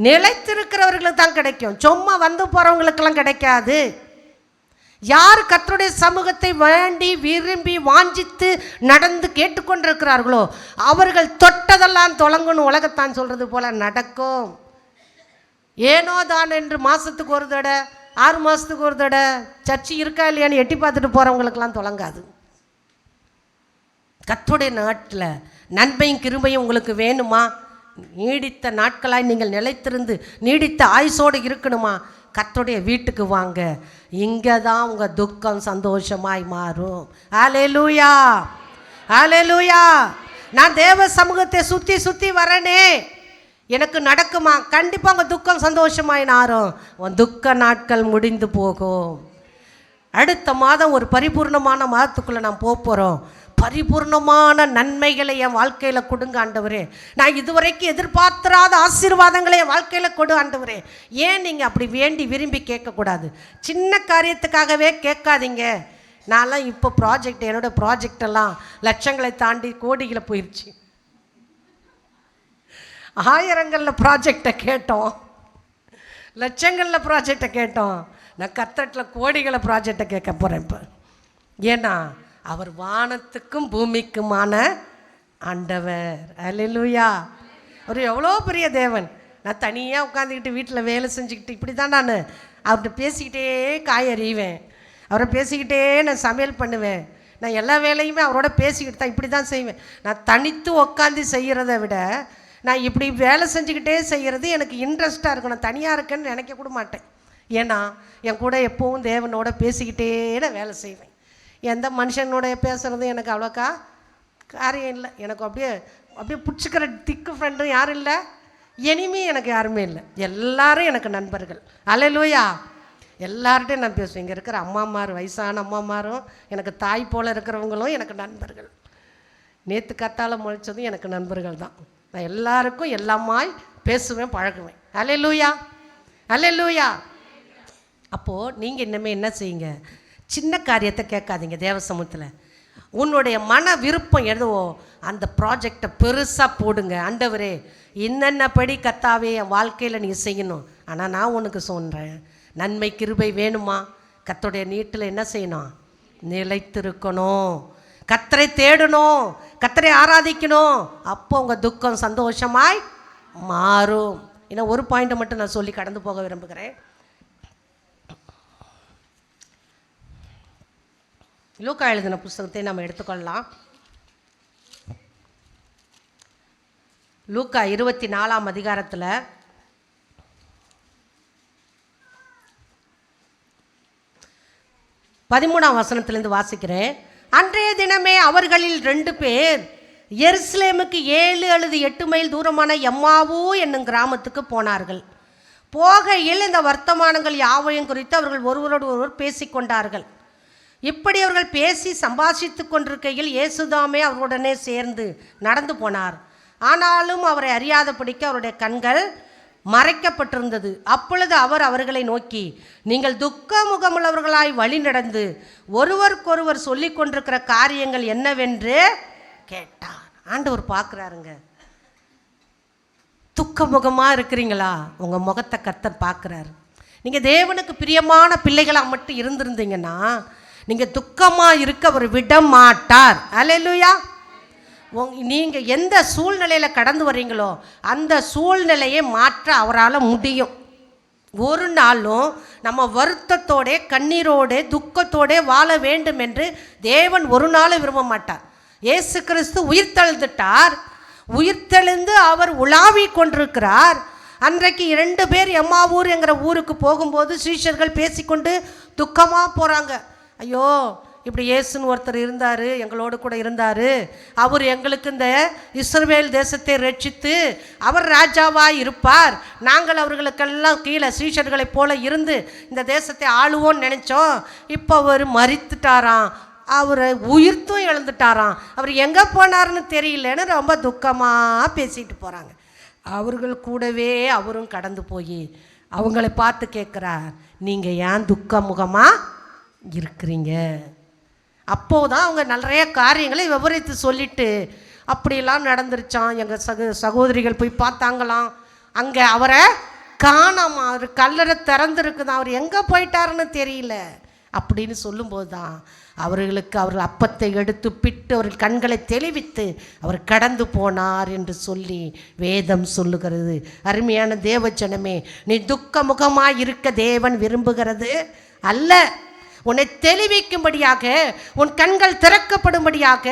நிலைத்திருக்கிறவர்களுக்கு தான் கிடைக்கும், சும்மா வந்து போகிறவங்களுக்கெல்லாம் கிடைக்காது. யார் கர்த்தருடைய சமூகத்தை வேண்டி விரும்பி வாஞ்சித்து நடந்து கேட்டுக்கொண்டிருக்கிறார்களோ அவர்கள் தொட்டதெல்லாம் தொடங்கணும், உலகத்தான் சொல்கிறது போல நடக்கும். ஏனோ தான் என்று மாதத்துக்கு ஒரு தடவை, 6 மாதத்துக்கு ஒரு தடவை சர்ச்சை இருக்கா இல்லையான்னு எட்டி பார்த்துட்டு போகிறவங்களுக்கெல்லாம் தொடங்காது. கர்த்தருடைய நாட்டில் நன்மையும் கிருபையும் உங்களுக்கு வேணுமா? நீடித்த நாட்களாய் நீங்கள் நிலைத்திருந்து நீடித்த ஆயுசோடு இருக்கணுமா? கர்த்தருடைய வீட்டுக்கு வாங்க, இங்கே தான் உங்கள் துக்கம் சந்தோஷமாய் மாறும். அல்லேலூயா, அல்லேலூயா. நான் தேவ சமூகத்தை சுற்றி சுற்றி வரனே, எனக்கு நடக்குமா? கண்டிப்பாக உங்கள் துக்கம் சந்தோஷமாய் மாறும். உன் துக்க நாட்கள் முடிந்து போகும். அடுத்த மாதம் ஒரு பரிபூர்ணமான மாதத்துக்குள்ளே நாம் போகிறோம். பரிபூர்ணமான நன்மைகளை என் வாழ்க்கையில் கொடுங்க ஆண்டவரே. நான் இதுவரைக்கும் எதிர்பார்த்திராத ஆசீர்வாதங்களை என் வாழ்க்கையில் கொடு ஆண்டவரே. ஏன் நீங்கள் அப்படி வேண்டி விரும்பி கேட்கக்கூடாது? சின்ன காரியத்துக்காகவே கேட்காதீங்க. நான்லாம் இப்போ என்னோடய ப்ராஜெக்டெல்லாம் லட்சங்களை தாண்டி கோடிகளை போயிடுச்சு. ஆயிரங்களில் ப்ராஜெக்டை கேட்டோம், லட்சங்களில் ப்ராஜெக்டை கேட்டோம். நான் கர்த்தரில் கோடிகளை ப்ராஜெக்டை கேட்க போகிறேன் இப்போ. ஏன்னா அவர் வானத்துக்கும் பூமிக்குமான ஆண்டவர். அல்லேலூயா. அவர் எவ்வளோ பெரிய தேவன். நான் தனியாக உட்காந்துக்கிட்டு வீட்டில் வேலை செஞ்சுக்கிட்டு இப்படி தான் நான் அவர்கிட்ட பேசிக்கிட்டே காய் அறிவேன், அவரை பேசிக்கிட்டே நான் சமையல் பண்ணுவேன். நான் எல்லா வேலையுமே அவரோட பேசிக்கிட்டு தான் இப்படி தான் செய்வேன். நான் தனித்து உட்காந்து செய்கிறத விட நான் இப்படி வேலை செஞ்சுக்கிட்டே செய்கிறது எனக்கு இன்ட்ரெஸ்ட்டாக இருக்கும். நான் தனியாக இருக்கேன்னு நினைக்க கூட மாட்டேன். ஏன்னா என் கூட எப்போவும் தேவனோட பேசிக்கிட்டே நான் வேலை செய்வேன். எந்த மனுஷனோட பேசுகிறது எனக்கு அவ்வளோக்கா காரியம் இல்லை. எனக்கு அப்படியே பிடிச்சிக்கிற திக்கு ஃப்ரெண்டும் யாரும் இல்லை, எனிமே எனக்கு யாருமே இல்லை. எல்லாரும் எனக்கு நண்பர்கள். அல்லேலூயா. எல்லார்ட்டையும் நான் பேசுவேன். இங்கே இருக்கிற அம்மாமார், வயசான அம்மாமாரும் எனக்கு தாய் போல் இருக்கிறவங்களும் எனக்கு நண்பர்கள். நேற்று கத்தால முளைச்சதும் எனக்கு நண்பர்கள் தான். நான் எல்லாருக்கும் எல்லாமாய் பேசுவேன், பழகுவேன். அல்லேலூயா, அல்லேலூயா. அப்போது நீங்கள் இன்னமே என்ன செய்யுங்க, சின்ன காரியத்தை கேட்காதீங்க. தேவ சமூகத்தில் உன்னுடைய மன விருப்பம் எதுவோ அந்த ப்ராஜெக்டை பெருசாக போடுங்க. ஆண்டவரே என்னென்னபடி கர்த்தாவே என் வாழ்க்கையில் நீங்கள் செய்யணும். ஆனால் நான் உனக்கு சொல்கிறேன், நன்மை கிருபை வேணுமா? கர்த்தருடைய நீட்டில் என்ன செய்யணும்? நிலைத்திருக்கணும், கர்த்தரை தேடணும், கர்த்தரை ஆராதிக்கணும். அப்போ உங்கள் துக்கம் சந்தோஷமாய் மாறும். இன்னும் ஒரு பாயிண்ட்டை மட்டும் நான் சொல்லி கடந்து போக விரும்புகிறேன். லூக்கா எழுதின புஸ்தகத்தை நம்ம எடுத்துக்கொள்ளலாம். லூக்கா 24ஆம் அதிகாரத்தில் 13ஆம் வசனத்திலிருந்து வாசிக்கிறேன். அன்றைய தினமே அவர்களில் 2 பேர் எருசலேமுக்கு 7 அல்லது 8 மைல் தூரமான எம்மாவு என்னும் கிராமத்துக்கு போனார்கள். போகையில் இந்த வர்த்தமானங்கள் யாவையும் குறித்து அவர்கள் ஒருவரோடு ஒருவர் பேசிக்கொண்டார்கள். இப்படி அவர்கள் பேசி சம்பாஷித்து கொண்டிருக்கையில் இயேசுதாமே அவருடனே சேர்ந்து நடந்து போனார். ஆனாலும் அவரை அறியாதபடிக்கு அவருடைய கண்கள் மறைக்கப்பட்டிருந்தது. அப்பொழுது அவர் அவர்களை நோக்கி, நீங்கள் துக்க முகமுள்ளவர்களாய் வழி நடந்து ஒருவருக்கொருவர் சொல்லி கொண்டிருக்கிற காரியங்கள் என்னவென்று கேட்டார். ஆண்டவர் பார்க்குறாருங்க. துக்க முகமாக இருக்கிறீங்களா? உங்கள் முகத்தை கர்த்தர் பார்க்குறாரு. நீங்கள் தேவனுக்கு பிரியமான பிள்ளைகளாக மட்டும் இருந்திருந்தீங்கன்னா நீங்கள் துக்கமாக இருக்க அவர் விட மாட்டார். அல்லேலூயா. நீங்கள் எந்த சூழ்நிலையில் கடந்து வர்றீங்களோ அந்த சூழ்நிலையை மாற்ற அவரால் முடியும். ஒரு நாளும் நம்ம வருத்தத்தோட கண்ணீரோடு துக்கத்தோடு வாழ வேண்டும் என்று தேவன் ஒரு நாளும் விரும்ப மாட்டார். இயேசு கிறிஸ்து உயிர்த்தெழுந்துட்டார். உயிர்த்தெழுந்து அவர் உலாவி கொண்டிருக்கிறார். அன்றைக்கு 2 பேர் எம்மாவூர் என்கிற ஊருக்கு போகும்போது சீஷர்கள் பேசிக்கொண்டு துக்கமாக போகிறாங்க. ஐயோ, இப்படி இயேசுன்னு ஒருத்தர் இருந்தார், எங்களோடு கூட இருந்தார், அவர் எங்களுக்கு இந்த இஸ்ரவேல் தேசத்தை ரட்சித்து அவர் ராஜாவாக இருப்பார், நாங்கள் அவர்களுக்கெல்லாம் கீழே சீஷர்களைப் போல இருந்து இந்த தேசத்தை ஆளுவோன்னு நினச்சோம். இப்போ அவர் மரித்துட்டாராம், அவரை உயிர்த்தும் எழுந்துட்டாராம், அவர் எங்கே போனார்னு தெரியலன்னு ரொம்ப துக்கமாக பேசிட்டு போகிறாங்க. அவர்கள் கூடவே அவரும் கடந்து போய் அவங்களை பார்த்து கேட்குறார், நீங்கள் ஏன் துக்க முகமாக இருக்கிறீங்க? அப்போதான் அவங்க நிறைய காரியங்களை விவரித்து சொல்லிட்டு, அப்படிலாம் நடந்துருச்சான், எங்கள் சகோதரிகள் போய் பார்த்தாங்களாம், அங்கே அவரை காணாமா, அவர் கல்லறை திறந்துருக்குதான், அவர் எங்கே போயிட்டாருன்னு தெரியல அப்படின்னு சொல்லும்போது தான் அவர்கள் அப்பத்தை எடுத்து பிட்டு அவர்கள் கண்களை தெளிவித்து அவர் கடந்து போனார் என்று சொல்லி வேதம் சொல்லுகிறது. அருமையான தேவஜனமே, நீ துக்க முகமாக இருக்க தேவன் விரும்புகிறது அல்ல. உன்னை தெளிவிக்கும்படியாக, உன் கண்கள் திறக்கப்படும்படியாக,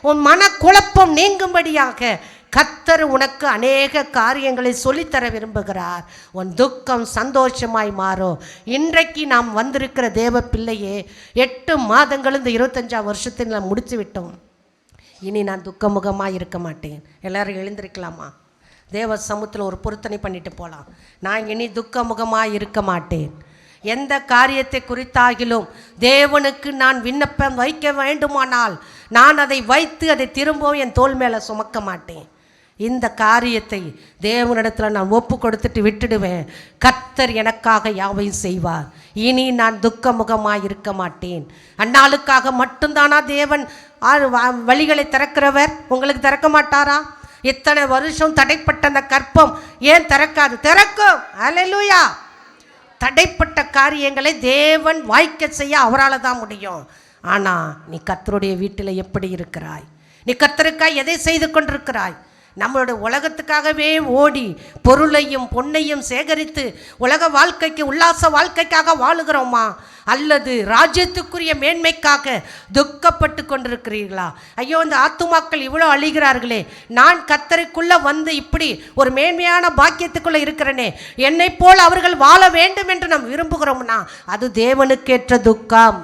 உன் மனக்குழப்பம் நீங்கும்படியாக கர்த்தர் உனக்கு அநேக காரியங்களை சொல்லித்தர விரும்புகிறார். உன் துக்கம் சந்தோஷமாய் மாறும். இன்றைக்கு நாம் வந்திருக்கிற தேவ பிள்ளையே, 8 மாதங்கள் இந்த 25ஆம் வருஷத்தில் நாம் முடித்து விட்டோம். இனி நான் துக்கமுகமாக இருக்க மாட்டேன். எல்லாரும் எழுந்திருக்கலாமா? தேவ சமூகத்தில் ஒரு பொருத்தனை பண்ணிட்டு போகலாம். நான் இனி துக்கமுகமாக இருக்க மாட்டேன். எந்த காரியத்தை குறித்தாகிலும் தேவனுக்கு நான் விண்ணப்பம் வைக்க வேண்டுமானால் நான் அதை வைத்து அதை திரும்பவும் என் தோள் மேலே சுமக்க மாட்டேன். இந்த காரியத்தை தேவனிடத்தில் நான் ஒப்பு கொடுத்துட்டு விட்டுடுவேன். கர்த்தர் எனக்காக யாவையும் செய்வார். இனி நான் துக்கமுகமாக இருக்க மாட்டேன். அந்நாளுக்காக மட்டும்தானா தேவன் வழிகளை திறக்கிறவர்? உங்களுக்கு திறக்க மாட்டாரா? இத்தனை வருஷம் தடைப்பட்ட அந்த கற்பம் ஏன் திறக்காது? திறக்கும். அல்லேலூயா. தடைப்பட்ட காரியங்களை தேவன் வாய்க்க செய்ய அவரால் தான் முடியும். ஆனால் நீ கர்த்தருடைய வீட்டில் எப்படி இருக்கிறாய்? நீ கர்த்தருக்காய் எதை செய்து கொண்டிருக்கிறாய்? நம்மளுடைய உலகத்துக்காகவே ஓடி பொருளையும் பொன்னையும் சேகரித்து உலக வாழ்க்கைக்கு உல்லாச வாழ்க்கைக்காக வாழுகிறோமா? அல்லது ராஜ்யத்துக்குரிய மேன்மைக்காக துக்கப்பட்டு கொண்டிருக்கிறீர்களா? ஐயோ, இந்த ஆத்துமாக்கள் இவ்வளோ அழிகிறார்களே, நான் கர்த்தருக்குள்ளே வந்து இப்படி ஒரு மேன்மையான பாக்கியத்துக்குள்ளே இருக்கிறேனே, என்னை போல் அவர்கள் வாழ வேண்டும் என்று நாம் விரும்புகிறோம்னா அது தேவனுக்கேற்ற துக்கம்.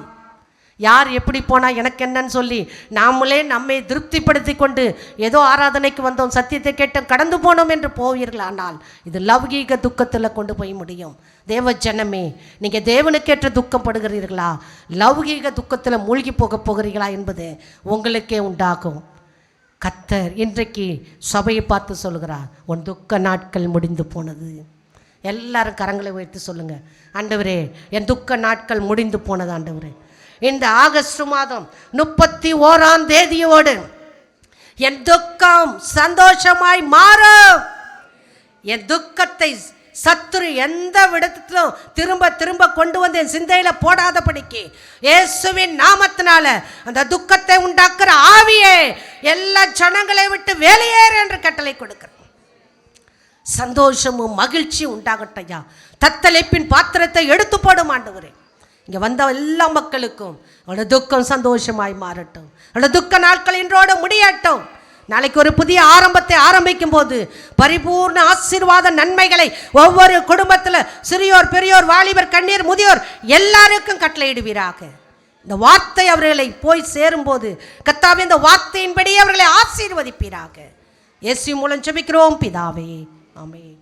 யார் எப்படி போனால் எனக்கு என்னன்னு சொல்லி நாமளே நம்மை திருப்திப்படுத்தி கொண்டு ஏதோ ஆராதனைக்கு வந்தோம், சத்தியத்தை கேட்டோம், கடந்து போனோம் என்று போவீர்கள். ஆனால் இது லௌகீக துக்கத்தில் கொண்டு போய் முடியும். தேவ ஜனமே, நீங்கள் தேவனுக்கேற்ற துக்கம் படுகிறீர்களா, லௌகீக துக்கத்தில் மூழ்கி போகிறீர்களா என்பது உங்களுக்கே உண்டாகும். கர்த்தர் இன்றைக்கு சபையை பார்த்து சொல்கிறார், உன் துக்க நாட்கள் முடிந்து போனது. எல்லாரும் கரங்களை உயர்த்தி சொல்லுங்கள், ஆண்டவரே என் துக்க நாட்கள் முடிந்து போனது. ஆண்டவரே, இந்த ஆகஸ்ட் மாதம் 31ஆம் தேதியோடு என் துக்கம் சந்தோஷமாய் மாறும். என் துக்கத்தை சத்துரு எந்த விடத்திலும் திரும்ப திரும்ப கொண்டு வந்து என் சிந்தையில் போடாதபடிக்கு இயேசுவின் நாமத்தினால அந்த துக்கத்தை உண்டாக்குற ஆவியே எல்லா ஜனங்களை விட்டு வெளியேறு என்று கட்டளை கொடுக்கிறேன். சந்தோஷமும் மகிழ்ச்சியும் உண்டாகட்டையா. தத்தளிப்பின் பாத்திரத்தை எடுத்து போடும் ஆண்டவரே. இங்கே வந்த எல்லா மக்களுக்கும் அவனோட துக்கம் சந்தோஷமாய் மாறட்டும். அவனோட துக்க நாட்கள் இன்றோடு முடியட்டும். நாளைக்கு ஒரு புதிய ஆரம்பத்தை ஆரம்பிக்கும் போது பரிபூர்ண ஆசீர்வாத நன்மைகளை ஒவ்வொரு குடும்பத்தில் சிறியோர் பெரியோர் வாலிபர் கண்ணீர் முதியோர் எல்லாருக்கும் கட்டளையிடுவீராக. இந்த வார்த்தை அவர்களை போய் சேரும்போது கர்த்தாவே இந்த வார்த்தையின்படி அவர்களை ஆசீர்வதிப்பீராக. இயேசு மூலம் ஜெபிக்கிறோம் பிதாவே, ஆமென்.